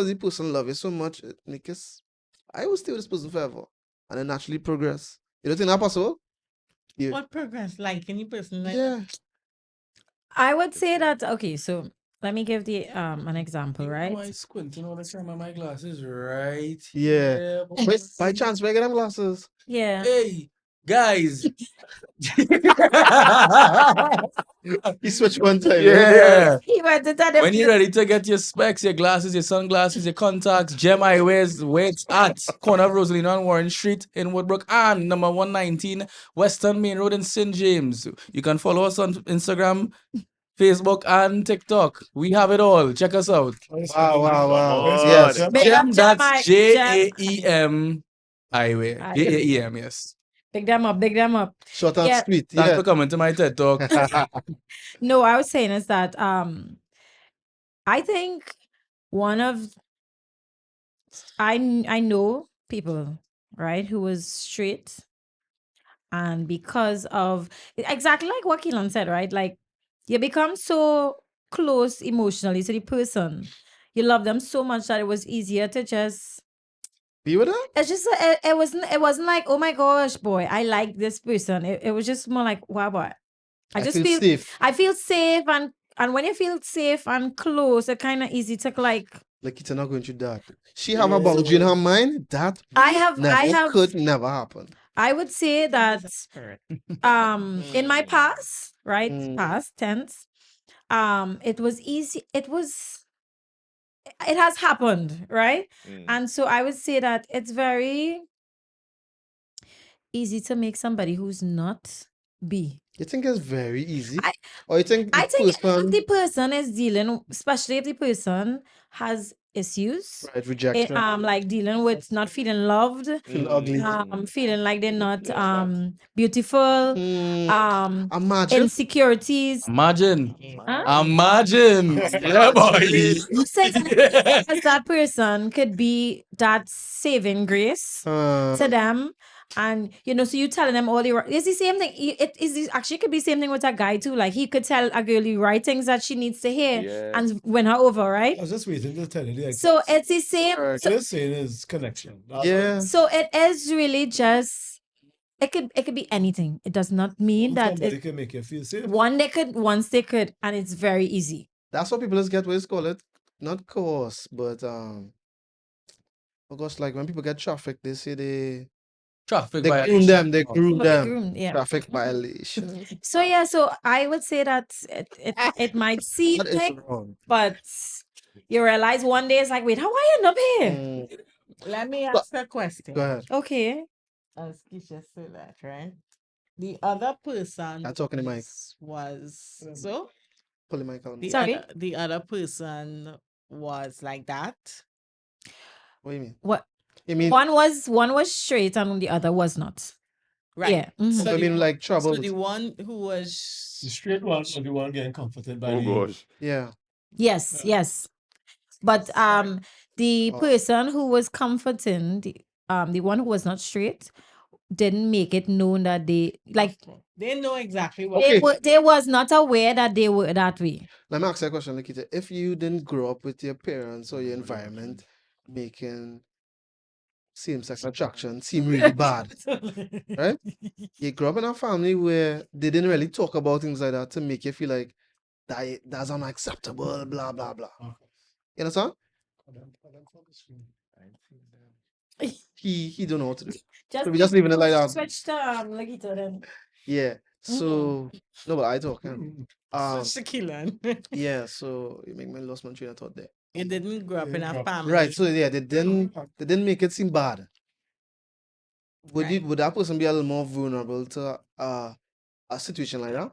the person love you so much, it make us I will stay with this person forever. And then naturally progress. You don't think that possible? Yeah. What progress? Like any person? Like, Yeah. I would say that okay, so let me give the an example, You know right? I squinting all the time and my glasses right Yeah. here, Wait, by boy. chance, where I get them glasses? Yeah. Hey, guys. You switch one time. Yeah. He went to tell them When you're ready to get your specs, your glasses, your sunglasses, your contacts, Gem Eyewear's where it's at. Corner of Rosalina on Warren Street in Woodbrook and number 119 Western Main Road in St. James. You can follow us on Instagram, Facebook, and TikTok. We have it all. Check us out. Wow. Come Yes. on. Big Gem, up that's Gem Jaem Eyewear. Eyewear. Jaem, yes. Big them up, big them up. Short and Yeah. sweet. Thanks Yeah. for coming to my TED Talk. No, I was saying is that I think one of I know people, right, who was straight, and because of exactly like what Keelan said, right? Like you become so close emotionally to the person. You love them so much that it was easier to just Be with her? it's just it wasn't like, oh my gosh, boy, I like this person. It was just more like, wow, boy. I just feel safe. I feel safe, and when you feel safe and close, it's kind of easy to like Like it's not going through that. She have a boundary in her mind that could never happen. I would say that in my past, right? Mm. Past tense, it was easy. It has happened, right? Mm. And so I would say that it's very easy to make somebody who's not be. You think it's very easy? I- Or you think I think if person, the person is dealing, especially if the person has issues, right, rejection, like dealing with not feeling loved, feel ugly. feeling like they're not beautiful, Mm, imagine. insecurities. Imagine. Huh? Imagine. Yeah, boy. I'm saying that because that person could be that saving grace to them. And so you telling them all the right. It's the same thing. Actually could be the same thing with a guy too. Like he could tell a girl the right things that she needs to hear Yeah. and win her over, right? I was just waiting to tell you the So exact- it's the same. Correct. So, Just saying is connection. That's Yeah. so it is really just it could be anything. It does not mean that somebody can make you feel safe. once they could, and it's very easy. That's what people just get what is call it. Not course, but Because like when people get traffic, they say Traffic they groom violation. them, they Oh. groom But them. groomed, yeah. Traffic violation. So yeah, so I would say that it might seem That is like, wrong. but you realize one day it's like, wait, how I end up here? Mm, Let me So- ask a question. go ahead. Okay. As Keisha said that, right? The other person I'm talking to Mike. was so Pull the mic on. the Sorry? other person was like that. What do you mean? What You mean one was straight and the other was not. Right. Yeah. mhm. So I the mean one- like trouble? So the one who The was straight one or the one getting comforted by Oh the gosh. Yeah. Yes, Yeah. yes. But the Oh. person who was comforting the one who was not straight didn't make it known that they like they know exactly what Okay. they was not aware that they were that way. Let me ask you a question, Nikita. If you didn't grow up with your parents or your environment making same-sex attraction seem really bad, right? You grew up in a family where they didn't really talk about things like that to make you feel like that's unacceptable, blah blah blah. You understand? He don't know what to do. So we just leaving it like that. Switch to Lagito then. Yeah. So no, but I talking. Shaquille. Yeah. So you make me lost my train of thought there. You didn't grow up in a Didn't grow up. family. Right. So yeah, they didn't make it seem bad. Right. Would that person be a little more vulnerable to a situation like that?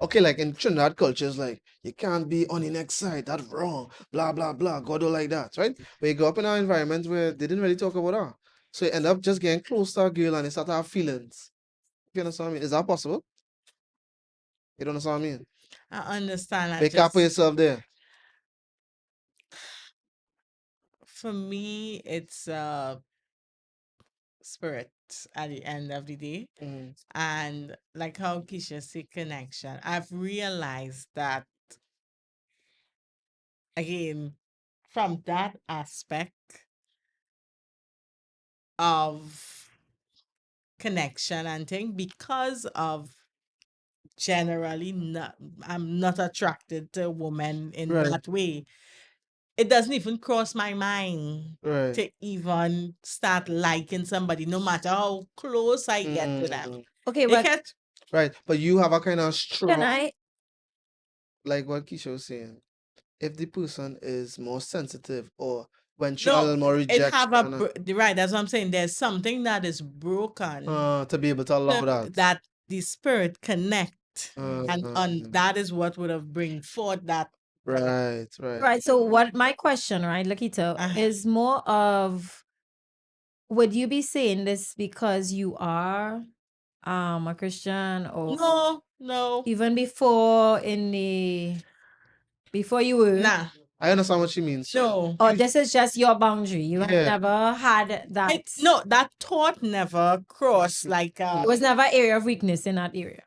Okay, like in Trinidad cultures, like you can't be on the next side, that's wrong, blah blah blah, God don't like that, right? But you grow up in an environment where they didn't really talk about that. So you end up just getting close to a girl and they start to have feelings. You understand what I mean? Is that possible? You don't understand what I mean? I understand. I Wake up for just, yourself there. for me, it's spirit at the end of the day. Mm, And like how Keisha said connection, I've realized that again, from that aspect of connection and thing, because of generally not I'm not attracted to women in Right. that way. It doesn't even cross my mind Right. to even start liking somebody, no matter how close I get to them. Mm, Okay, You but catch? right. But you have a kind of can strong, I like what Keisha was saying. If the person is more sensitive or when she a No, little more it rejection have a right. That's what I'm saying. There's something that is broken to be able to allow that. that the spirit connect, and on Mm, that is what would have bring forth that. right, right. right, so what my question, right, Lakita, Ah. is more of would you be saying this because you are a Christian or No, even before you were? nah, I understand what she means. no. Or this is just your boundary. You have Yeah. never had that. No, that thought never crossed. Like It was never area of weakness in that area.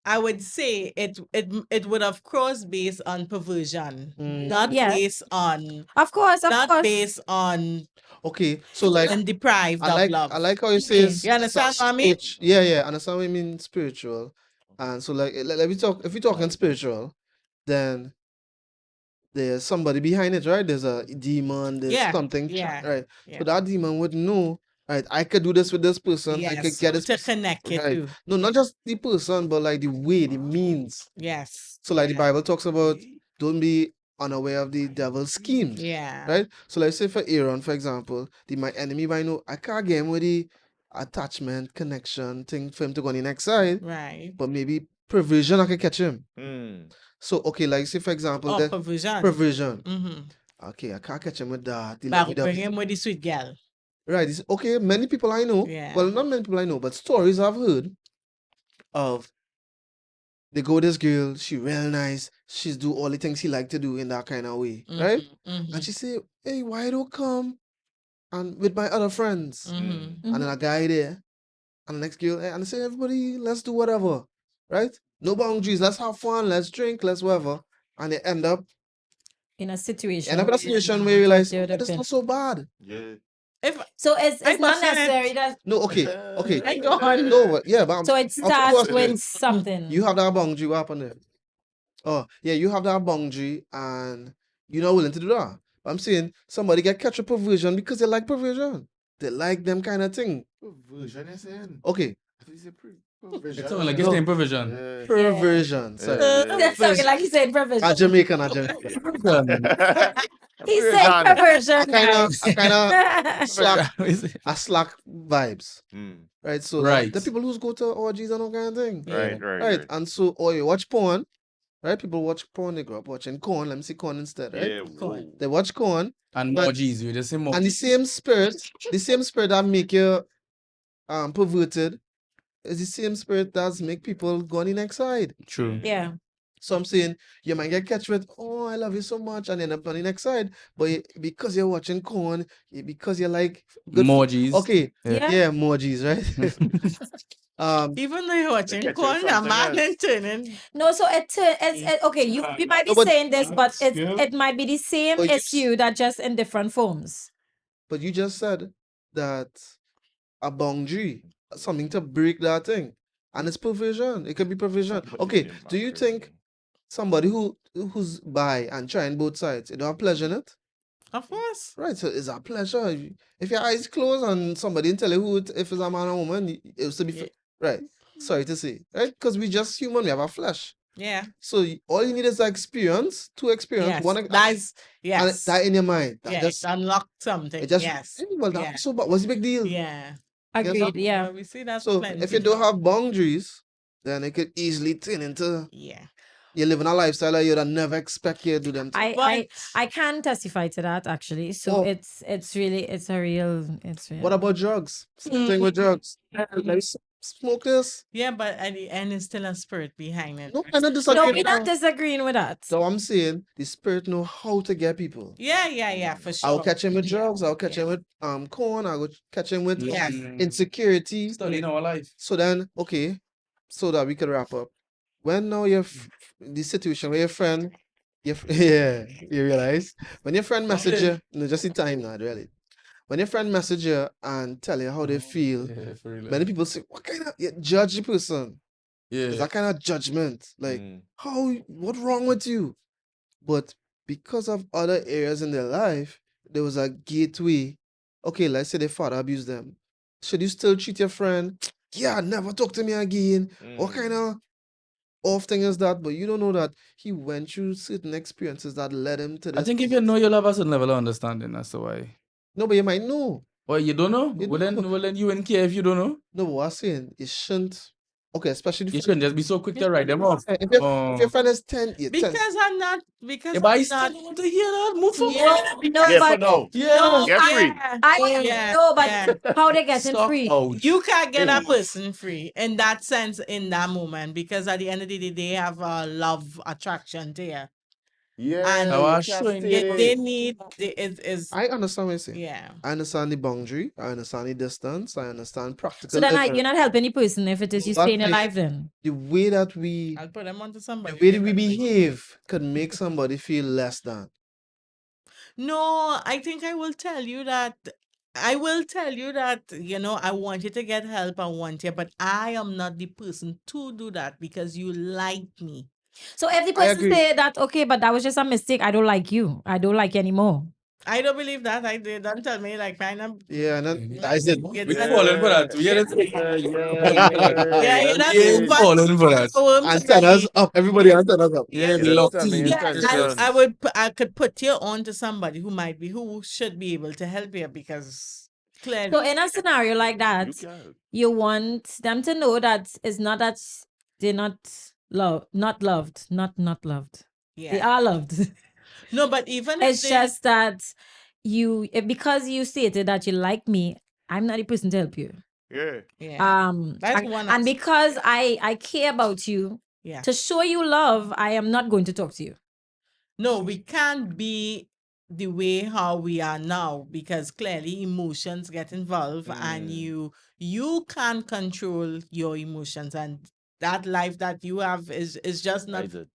I would say it would have crossed based on perversion, Mm, not Yeah. based on Of course, of not course. based on okay, so like and deprived I of like love. I like how you say Okay. it's You understand what I mean? Yeah, yeah, I understand what you mean spiritual. And so like let me talk if we're talking spiritual, then there's somebody behind it, right? There's a demon, there's Yeah, something, yeah, right? yeah. So that demon would know, right? I could do this with this person, I could Yes, get this to person, connect it right? to. No, not just the person, but like the way, the means. Yes. So like the yeah, Bible talks about don't be unaware of the devil's schemes. Yeah. Right? So let's say for Aaron, for example, my enemy might know I can't get him with the attachment, connection thing for him to go on the next side, Right. but maybe provision I can catch him. Mm. So okay, like say for example, Oh, that provision. provision. Mm-hmm. Okay, I can't catch him with that. The But lovey bring dovey. him with the sweet girl. Right. Okay, many people I know. Yeah. Well, not many people I know, but stories I've heard of they go this girl, she real nice, she's do all the things she like to do in that kind of way, right? Mm-hmm. And she say, hey, why don't come and with my other friends? Mm-hmm. And then a guy there, and the next girl, and they say, everybody, let's do whatever, right? No boundaries, let's have fun, let's drink, let's whatever. And they end up In a situation. in a where situation where you realize, they would oh, have it's been. not so bad. Yeah. If So it's I not wasn't it. necessary that. No, okay, okay. I go on. No, but yeah, but So it of starts course, with something. you have that boundary, what happened there? Oh, yeah, you have that boundary and you're not willing to do that. I'm saying somebody get catch a perversion because they like perversion. They like them kind of thing. Version is in. Okay, I think it's a provision. It's someone like No. you're saying provision. Yeah. perversion. Sorry. That's something like he said A perversion. Jamaican, a Jamaican. Provision. He said perversion. I kind of guys. slack, Is it? a slack vibes, Mm. right? So Right. the people who go to orgies and all kind of thing, Right, Yeah. right, right? right. And so, or you watch porn, right? People watch porn, they grow up watching corn. Let me see corn instead, right? Yeah, whoa. They watch corn, And But- emojis, you just say more. and the same spirit that make you perverted is the same spirit that make people go on the next side. True. Yeah. So I'm saying you might get catch with, oh, I love you so much, and end up on the next side. But because you're watching corn, because you like good Emojis. okay, Yeah. yeah, emojis, right? Even though you're watching catch corn, a something man else. is turning. No, so okay. We might be No, but- saying this, but Skill. it might be the same But you issue that just in different forms. But you just said that a boundary, something to break that thing, and it's provision. It can be provision. Put Okay, it in do you my think version. somebody who's bi and trying both sides, you don't have pleasure in it? Of course. Right, so it's a pleasure. If your eyes closed and somebody didn't tell you if it's a man or woman, it was to be Yeah. right. Sorry to say, right? Because we just human, we have a flesh. Yeah. So all you need is experience, two experience, Yes. one, That's and yes. that in your mind. That Yes. just, Unlock something. it just, Yes. well, Yeah. that's so, but what's the big deal? Yeah. Agreed. Yeah. We see that. So if you don't have boundaries, then it could easily turn into Yeah. you're living a lifestyle that you'd never expect you to do them. I But I can testify to that actually. So Oh. it's really it's real. What about drugs? Same thing with drugs. Let me smoke this. yeah, but at the end, it's still a spirit behind it. No, I'm not No, disagreeing. we're not disagreeing with that. So I'm saying the spirit know how to get people. Yeah, for sure. I'll catch him with Yeah, drugs. I'll catch him with corn. I'll catch him with Yes. insecurity. Studying our life. So then, okay, so that we could wrap up. When now you're the situation where your friend, yeah, you realize when your friend message you, no, just in time now, really. When your friend message you and tell you how they feel, Yeah, for real. many people say, "What kind of you judge the person?" It's Yeah. that kind of judgment, like Mm. how, what wrong with you? But because of other areas in their life, there was a gateway. Okay, let's say their father abused them. Should you still treat your friend? Yeah, never talk to me again. What Mm. kind of off thing is that? But you don't know that he went through certain experiences that led him to this. I think if you know you'll have a certain level of understanding, that's the why. No, but you might know. Or you don't know? You Well don't then, know. well then you wouldn't care if you don't know. No, but what I'm saying, it shouldn't. Okay, especially You shouldn't just be so quick to write them off. if your friend is 10, yeah, 10. Because I'm not. Because Yeah, but I I'm still not. don't want to hear that. Move forward. No, Yeah, for but now. Yeah. no, Get free. Yeah, no, but yeah. how they getting Suck free? out. You can't get a person free in that sense in that moment because at the end of the day they have a love attraction there. Yeah. And I you was can't showing stay you. They there. need is I understand what you're saying. yeah. I understand the boundary. I understand the distance. I understand practical. So then effort. you're not helping the person if it is you But staying the- alive then. The way that we, I'll put them onto the somebody. way that we behave could make somebody feel less than. No, I think I will tell you that. I will tell you that, I want you to get help. I want you, but I am not the person to do that because you like me. So if the I person agree. say that, okay, but that was just a mistake, I don't like you. I don't like you anymore. I don't believe that. I did. Don't tell me like kind of. Yeah, and then I said, Yeah, We that- falling for that. We Yeah, get yeah, Yeah, that's We ain't what- falling for that. antennas up. Everybody antennas up. Yeah, we Yeah, locked tell me, in. tell me, I, son. I could put you on to somebody who should be able to help you because clearly. So in a scenario like that, You can. you want them to know that it's not that they're not loved, not loved. They Yeah. are loved. No, but even if It's just that because you stated that you like me, I'm not the person to help you. Yeah. yeah. That's and, one and aspect. because I care about you, Yeah. to show you love, I am not going to talk to you. No, we can't be the way how we are now because clearly emotions get involved and you can't control your emotions and that life that you have is just I not did.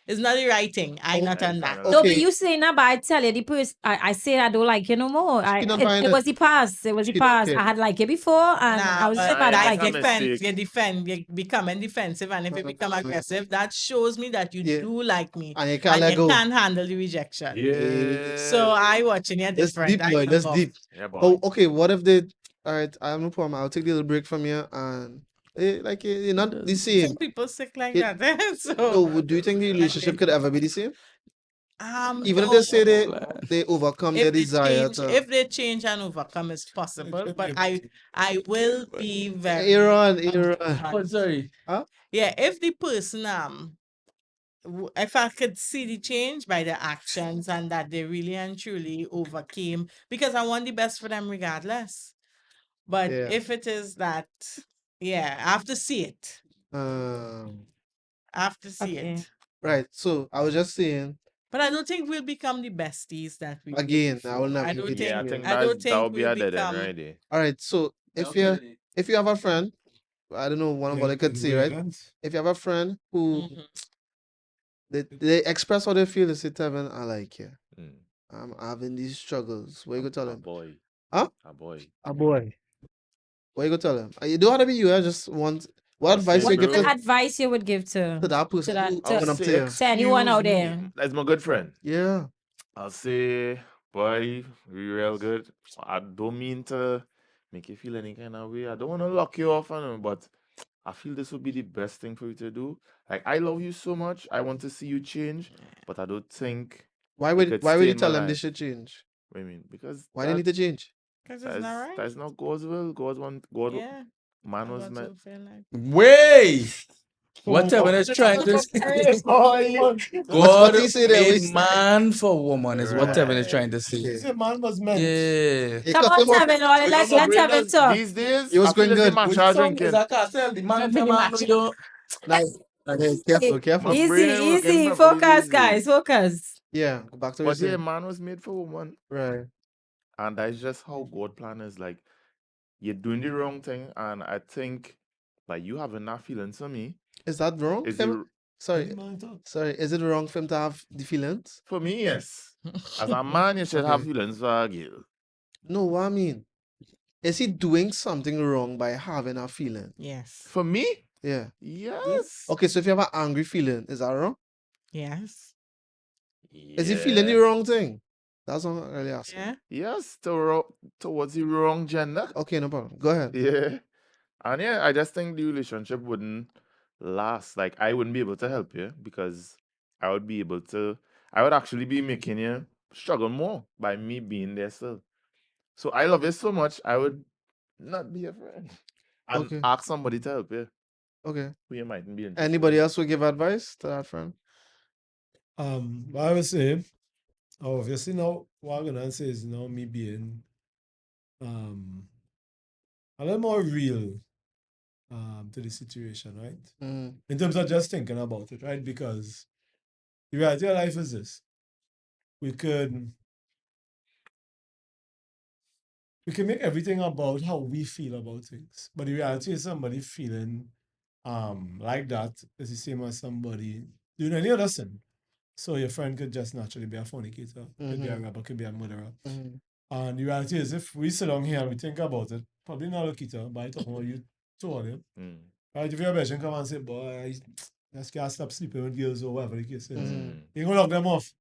It's not the right thing. I not on that. Final. No, but Okay. you say now, but I tell you, the person, I say I don't like you no more. She don't It find was it. the past. It was the She don't past. care. I had liked you before, and I Nah, was but saying I don't that's like a you. mistake. you defend, you becoming defensive, and if you become aggressive, that shows me that you Yeah. do like me, And you can't and let you go. can't handle the rejection. Yeah. So I watching you That's different. deep, I boy. can That's go. deep. Yeah, boy. Oh, okay. What if they? All right, I have no problem. I'll take a little break from you, and you're not the same. Some people sick like It- that. So No, do you think the relationship could ever be the same? Even if no. they say Plan. they overcome their if they desire change, to. if they change and overcome, it's possible. could But be I will be very Aaron. Oh, sorry. yeah. If the person if I could see the change by the actions and that they really and truly overcame, because I want the best for them regardless. But Yeah. if it is that, yeah, I have to see it. Um, I have to see Okay. it. right. So I was just saying But I don't think we'll become the besties that we were again. I will before. never I be don't the Yeah, I think think I don't that would think be we'll a dead end become right there. All right. So if you have a friend, I don't know one of what I could say, right? If you have a friend who Mhm. they express how they feel, they say, Tevin, I like you. Mm. I'm having these struggles. What you go tell A them? boy. Huh? A boy. A boy. What you go tell them? You don't have to be you. I just want what I'll advice say, you give bro, to Advice you would give to that person that- who to- I'll going up say, to you? to anyone out "Excuse me." there? That's my good friend. Yeah. I'll say, boy, we real good. I don't mean to make you feel any kind of way. I don't want to lock you off on him, but I feel this would be the best thing for you to do. Like, I love you so much. I want to see you change, but I don't think Why you would could why stay would you in my tell them they life. should change? What do you mean? Because Why they need to change? Because it's not right. that's not God's will. God, Yeah. man I was got meant. to feel like Way. What Tevin is trying to say. What God he say there? made We- man for woman is what Tevin is Right. trying to say. Okay. The man was meant. Yeah. He Come cut on, him off. Tevin, let Because Tevin talk. these days, He was I feel going as the good. man Which child song is drinking. that? Castle, the man Pretty from man much. we do. Nice. Okay, careful, careful. My Easy, brain ain't working easy. properly Focus, these guys. days. Focus. Yeah, go back to what But you're yeah, saying. man was made for woman. Right. And that's just how God plan is. Like, you're doing the wrong thing. And I think, like, you having that feeling to me Is that wrong? is Him? the, Sorry, Man talk. sorry. Is it wrong for him to have the feelings? for me, yes. As a man, you should have Okay. feelings for a girl. No, what I mean, is he doing something wrong by having a feeling? yes. For me, Yeah. yes. Okay, so if you have an angry feeling, is that wrong? Yes. Is he feeling the Yeah. wrong thing? That's what I'm really asking. Yeah. Yes, towards the wrong gender. Okay, no problem. Go ahead. Yeah. And yeah, I just think the relationship wouldn't last. Like, I wouldn't be able to help you because I would actually be making you struggle more by me being there still. So I love you so much, I would not be a friend. And Okay. ask somebody to help you Okay. who you mightn't be interested Anybody in. else would give advice to that friend? What I would say, obviously now what I'm gonna say is now me being a little more real to the situation, right? Mm. In terms of just thinking about it, right? Because the reality of life is this. We can make everything about how we feel about things. But the reality is somebody feeling like that is the same as somebody doing any other sin. So your friend could just naturally be a fornicator, could be a robber, could be a murderer. Mhm. And the reality is if we sit down here and we think about it, probably not Lokita, but I talking about you told him. Mm. Right, if your best friend come and say, boy, I just can't stop sleeping with girls or whatever the case is. Mm. You gonna lock them off.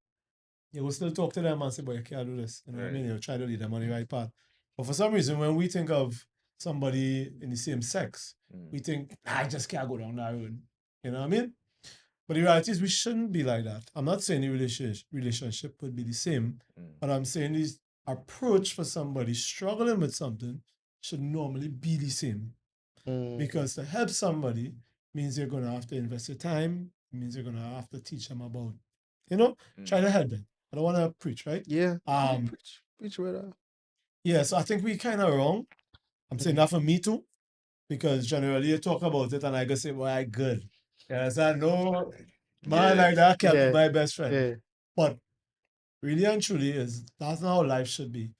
You will still talk to them and say, boy, you can't do this. You know what I mean? Right. You'll try to lead them on the right path. But for some reason, when we think of somebody in the same sex, Mm. we think, I just can't go down that road. You know what I mean? But the reality is we shouldn't be like that. I'm not saying the relationship would be the same, Mm. but I'm saying this approach for somebody struggling with something should normally be the same. Mm. Because to help somebody means you're going to have to invest your time, means you're going to have to teach them about, try to help them. I don't want to preach, right? Yeah. Um, Preach, brother. Yeah, so I think we kind of wrong. I'm saying that for me too, because generally you talk about it and I go say, well, I good. Yes, I know, man Yeah. like that can't Yeah. be my best friend. Yeah. But really and truly that's not how life should be.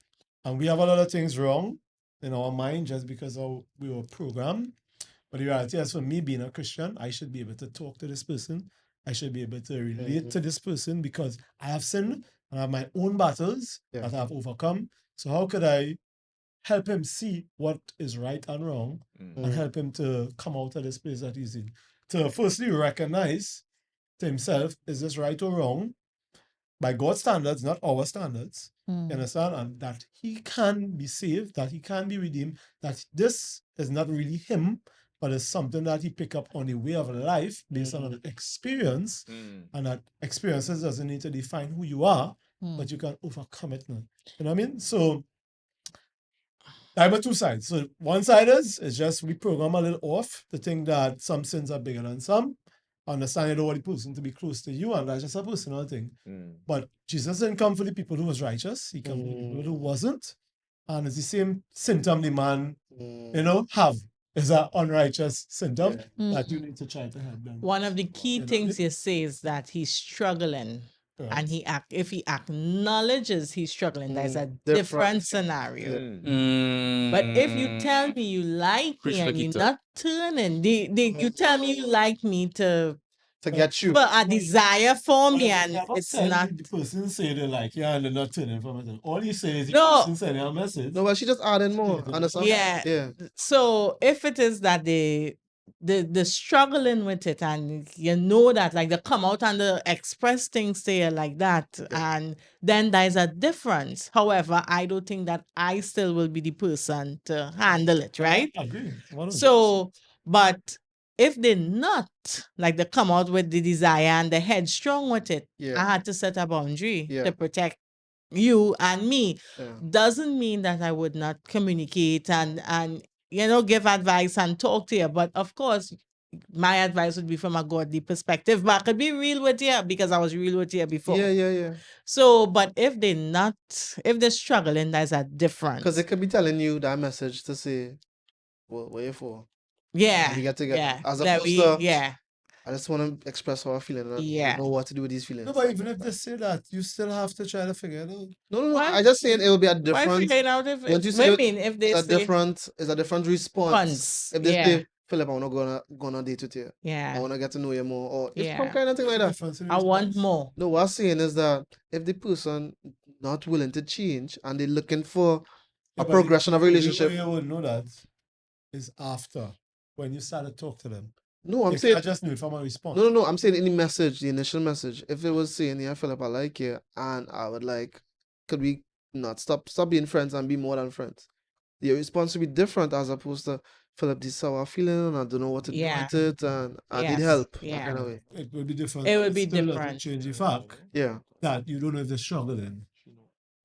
And we have a lot of things wrong in our mind just because of we were programmed. But the reality is for me being a Christian, I should be able to talk to this person I should be able to relate to this person because I have sinned and I have my own battles Yeah. that I've overcome. So how could I help him see what is right and wrong and Mm. help him to come out of this place that he's in? To firstly recognize to himself, is this right or wrong? By God's standards, not our standards. You Mm. understand? And that he can be saved, that he can be redeemed, that this is not really him, but it's something that he pick up on the way of life based on an experience, and that experiences doesn't need to define who you are, Mm. but you can overcome it now. You know what I mean? So I have two sides. So one side is just we program a little off to think that some sins are bigger than some. Understand you don't want the person to be close to you, and that's just a personal thing. But Jesus didn't come for the people who was righteous. He came for the people who wasn't. And it's the same symptom the man, have is an unrighteous symptom that you need to try to help them. One of the key You know, things you say is that he's struggling. And if he acknowledges he's struggling, there's a different scenario. But if you tell me you like Preach me and like you're it, not turning, you tell me you like me to get you. for a desire for me, But and never it's said not. the person say they like you and they're not turning from it. All you say is the No. person sending a message. No, but she just added more. Understand? Yeah. Yeah. So if it is that the struggling with it, and you know that like they come out and they express things to you like that, and then there's a difference. However, I don't think that I still will be the person to handle it, right? I agree. 100%. So, but if they're not, like they come out with the desire and they're headstrong with it, Yeah. I had to set a boundary Yeah. to protect you and me. Yeah. Doesn't mean that I would not communicate and give advice and talk to you. But of course, my advice would be from a godly perspective. But I could be real with you because I was real with you before. Yeah. So, but if they're struggling, there's a difference. Because they could be telling you that message to say, what you for? Yeah. We get together. Yeah. As that opposed we, to, yeah. I just want to express how I'm feeling. And I Yeah. don't know what to do with these feelings. No, but even if they say that, you still have to try to figure it out. No. Why? I just saying it will be a Why different. figuring out if Once you it, say I mean, if they It's a say different. It's a different response. Response, If they yeah. say, Philip, I want to go on a date with you. I yeah, want to get to know you more. Or it's some Yeah. kind of thing like that. Difference in I want response. more. No, what I'm saying is that if the person not willing to change and they're looking for Yeah, a but progression of a the only relationship. way you would know that is after, when you start to talk to them. No, I'm You saying can't just know it from a response. no. I'm saying in the message, the initial message. If it was saying, "Yeah, Philip, I like you," and I would like, could we not stop being friends and be more than friends? The response would be different as opposed to Philip, this is how I'm feeling, and I don't know what to Yeah. do with it, and I need Yes, help. yeah. That kind of way. It would be different. It would be still doesn't different. change the fact Yeah. that you don't know if they're struggling.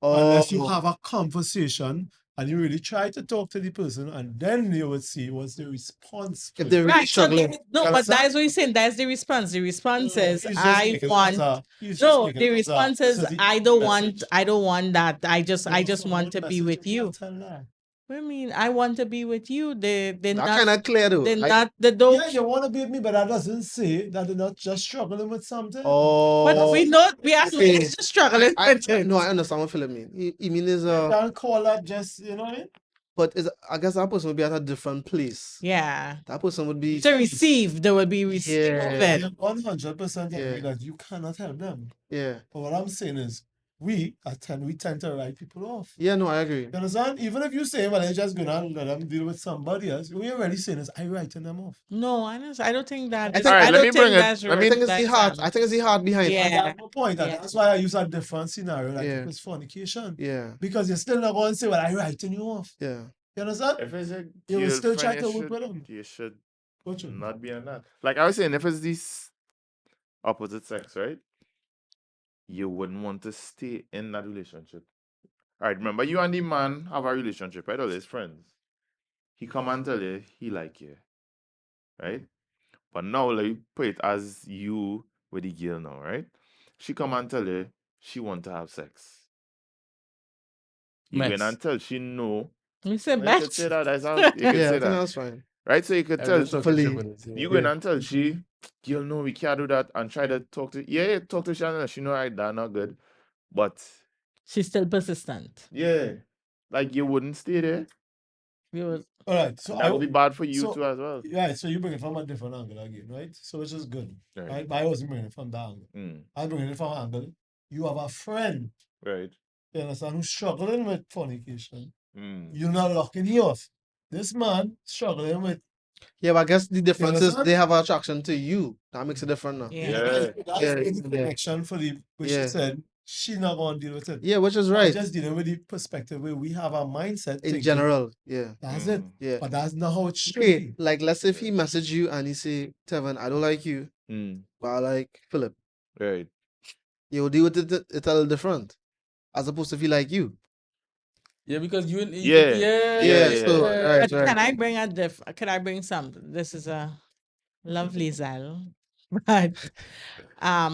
Oh, Unless you have a conversation and you really try to talk to the person, and then you would see what's the response. if for they're it. really Right. So struggling. no, You but understand? that's what you're saying. That's the response. The response is He's just I making it want. as a- he's just No, making the it as a- response is so the I don't message- want that. I just So want what to be message with you. can't tell that? What do you mean? I want to be with you. They're That not. kind of clear though. They're Like, not. They don't. Yeah, you want to be with me, but that doesn't say that they're not just struggling with something. oh, But we know we are okay. just struggling I with it. no, I understand what Philip mean. He mean is Don't call that just, you know what I mean? but is I guess that person would be at a different place. Yeah. That person would be To receive, there will be receive Yeah. of it. 100% agree Yeah. that you cannot help them. yeah. But what I'm saying is, we tend to write people off. Yeah, no, I agree. You understand? Even if you say, well, they're just going to let them deal with somebody else, what you're already saying is, I writing them off. No, I don't think that. I think- I Alright, let don't me think bring it- that's let I me- right. think it's the That's, heart. I think it's the heart behind it. Yeah. And that's my point. And Yeah. that's why I use a different scenario, like Yeah. if it's fornication. Yeah. Because you're still not going to say, well, I writing you off. Yeah. You understand? If it's a You will still try girlfriend, to you work with should- them. You should What you- not be on that. Like I was saying, if it's this opposite sex, right? You wouldn't want to stay in that relationship. All right, remember you and the man have a relationship, right? Or his friends. He come and tell you he like you, right? But now, like, put it as you with the girl now, right? She come and tell you she want to have sex. You Mess. went and tell she no. You say You could say bitch. that. That's how you could Yeah, I say think that. that's fine. Right? So you could Yeah, tell that's what fully- I'm saying. you go in and tell she, girl, no, we can't do that, and try to talk to talk to Shannon. She know right, that not good, but She's still persistent. yeah, like you wouldn't stay there. You would, All right. So And that would be bad for you so- too as well. yeah, so you bring it from a different angle again, right? So which is good, Right. right? But I wasn't bringing it from that angle. Mm, I bring it from an angle. You have a friend, right. you understand, who's struggling with fornication. Mm. You're not locking you off. This man struggling with Yeah, but I guess the difference is understand? they have attraction to you. That makes it different now. yeah. Yeah. That's Yeah, the yeah. connection for the which she Yeah. said she's not gonna deal with it. Yeah, which is I'm right. just dealing with the perspective where we have our mindset In thinking, general, yeah. That's it. Mm. Yeah. But that's not how it should Okay, be. like let's say if he message you and he say, Tevin, I don't like you, Mm. but I like Philip. Right. You'll deal with it a little different. As opposed to if he like you. Yeah, because you Yeah. yeah, Yeah, so right, But can I right. bring can I bring something? This is a lovely Zal. But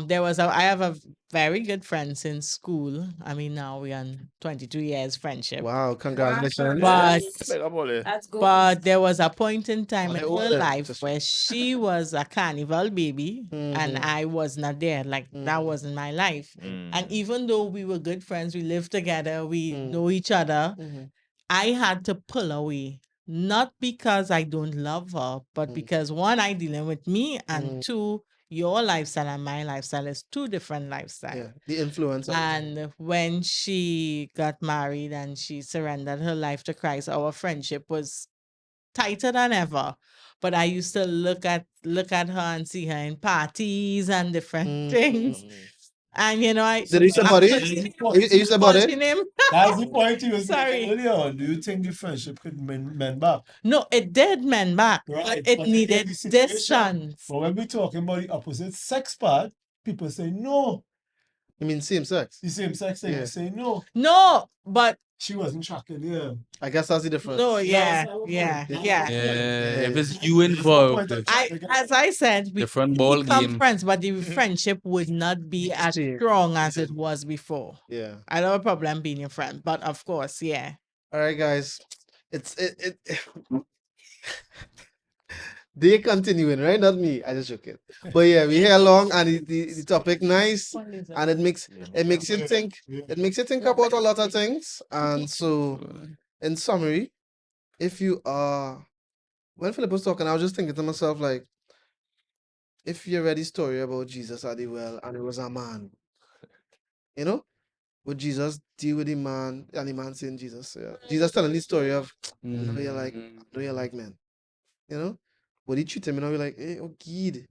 there was I have a very good friend since school. I mean now we're on 22 years friendship. Wow, congratulations. But Big up all there. That's good. but there was a point in time in How old her are you? life Just- where she was a carnival baby and Mhm. I was not there. Like that Mhm. wasn't my life. Mm. And even though we were good friends, we lived together, we Mm. know each other, Mhm. I had to pull away. Not because I don't love her, but Mm. because one, I dealing with me, and Mm. two, your lifestyle and my lifestyle is two different lifestyles. Yeah, the influence of And when she got married and she surrendered her life to Christ, our friendship was tighter than ever. But I used to look at her and see her in parties and different things. Mm. And I Did he say body? You said what's body? your name? That's the point you were saying Sorry. earlier. Do you think the friendship could mend back? No, it did mend back, Right, but it but in needed the situation- distance. But when we're talking about the opposite sex part, people say no. You mean same sex? The same sex thing, Yeah. say no. No, but She wasn't tracking, yeah. I guess that's the difference. no, That's yeah, our point. yeah, That's yeah. our point. Yeah, if Yeah. it's you involved, As I said, we different could ball become game. friends, but the friendship would not be as Same. strong as it was before. Yeah. I don't have a problem being your friend, but of course, yeah. All right, guys. It they continuing, right? Not me. I just joke it. But yeah, we here long and the topic nice and it makes you think. It makes you think about a lot of things. And so in summary, if you are when Philip was talking, I was just thinking to myself, like, if you read the story about Jesus at the well and it was a man, would Jesus deal with the man and the man saying Jesus? Yeah. Jesus telling the story of I know you like men. Would he treat him and I'll be like, hey, oh kid.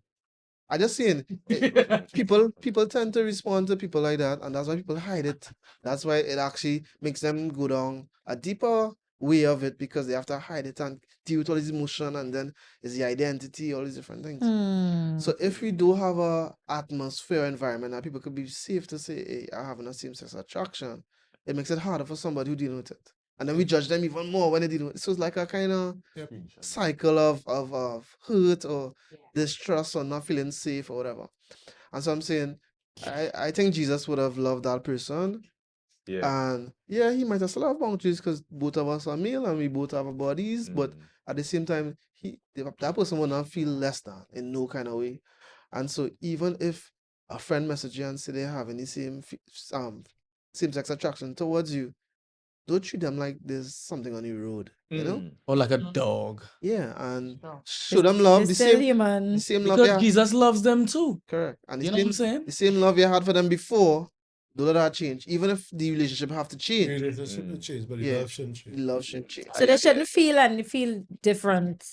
I just saying people tend to respond to people like that, and that's why people hide it. That's why it actually makes them go down a deeper way of it because they have to hide it and deal with all this emotion, and then it's the identity, all these different things. So if we do have a atmosphere environment that people could be safe to say, hey, I have a same-sex attraction, it makes it harder for somebody who dealing with it. And then we judge them even more when they deal with it. So it's like a kind of cycle of hurt or distrust or not feeling safe or whatever. And so I'm saying, I think Jesus would have loved that person. Yeah. And yeah, he might have still have boundaries because both of us are male and we both have our bodies. But Mm. at the same time, that person will not feel less than in no kind of way. And so even if a friend message you and say they have any same-sex attraction towards you, don't treat them like there's something on the road, Mm. Or like a dog. Yeah, and Sure. show them love, They're the still same human. love Because you had. Jesus loves them too. Correct. And You know what I'm saying? the same love you had for them before, don't let that change. Even if the relationship have to The change, relationship will change, but the Yeah. love shouldn't the change. love should change. So they shouldn't feel different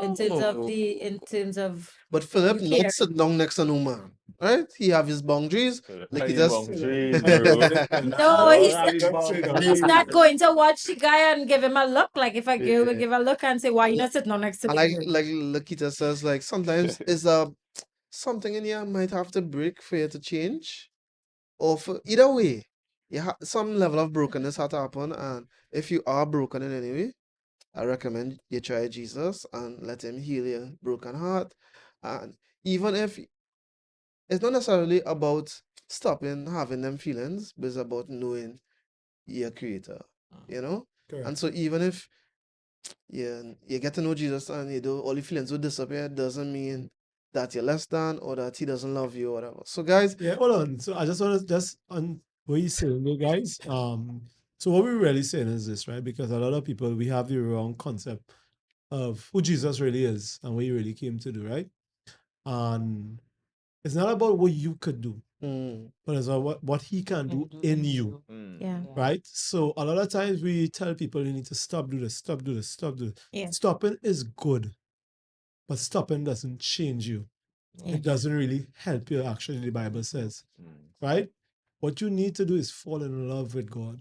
in terms of No. in terms of But Philip You not care. sit down next to no man, right? He have his boundaries. Like he just No, he's not going to watch the guy and give him a look. Like if a girl would give a look and say, "Why you not sitting down next to And me?" like Lakita says, like sometimes it's something in you might have to break for you to change, or for either way, some level of brokenness had to happen. And if you are broken in any way, I recommend you try Jesus and let him heal your broken heart. And even if it's not necessarily about stopping having them feelings, but it's about knowing your creator, Correct. And so even if you get to know Jesus and all the feelings will disappear, doesn't mean that you're less than or that he doesn't love you or whatever. So guys, Yeah, hold on. So I just want to on what you saying, you guys. So what we're really saying is this, right? Because a lot of people, we have the wrong concept of who Jesus really is and what he really came to do, right? And it's not about what you could do, but it's about what he can do in you, Yeah. right? So a lot of times we tell people you need to stop, do this, stop, do this, stop, do this. Yeah. Stopping is good, but stopping doesn't change you. Yeah. It doesn't really help you, actually, the Bible says, right? What you need to do is fall in love with God.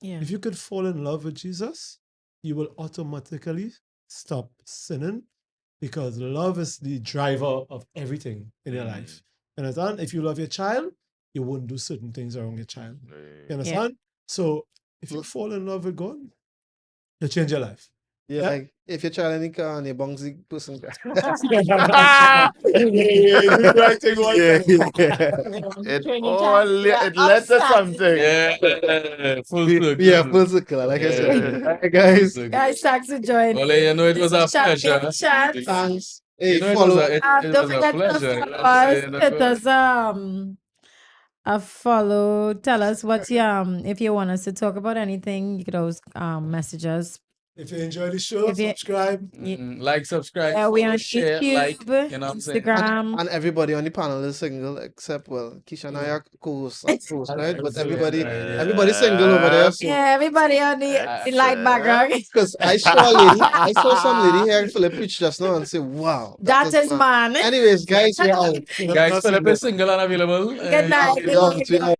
Yeah. If you could fall in love with Jesus, you will automatically stop sinning because love is the driver of everything in your life. You understand? If you love your child, you won't do certain things around your child. You understand? So if you fall in love with God, you change your life. Yeah, like if your child in the car and you bongs the person. It led to something. Yeah, full circle. Yeah, full circle, like I said. Yeah. Alright, guys, Guys, thanks for joining. Well, you know, it was a Chat, pleasure. chat. thanks. You Hey, know, follow. it Don't was a forget to pleasure. follow Let's us. say, Hit us a follow. Tell us what you if you want us to talk about anything, you could always message us. If you enjoy the show, If you- subscribe. Like, subscribe, Yeah, we follow, on share, YouTube, like, you know what I'm saying? Instagram. And everybody on the panel is single except Keisha and I are co-hosts, right? But everybody's single over there. So Yeah, everybody on the light background. because I saw some lady here in Philip preach just now and say, wow, That is man. Anyways, guys, we're out. Guys, Philip is single and available. Good night. Yeah,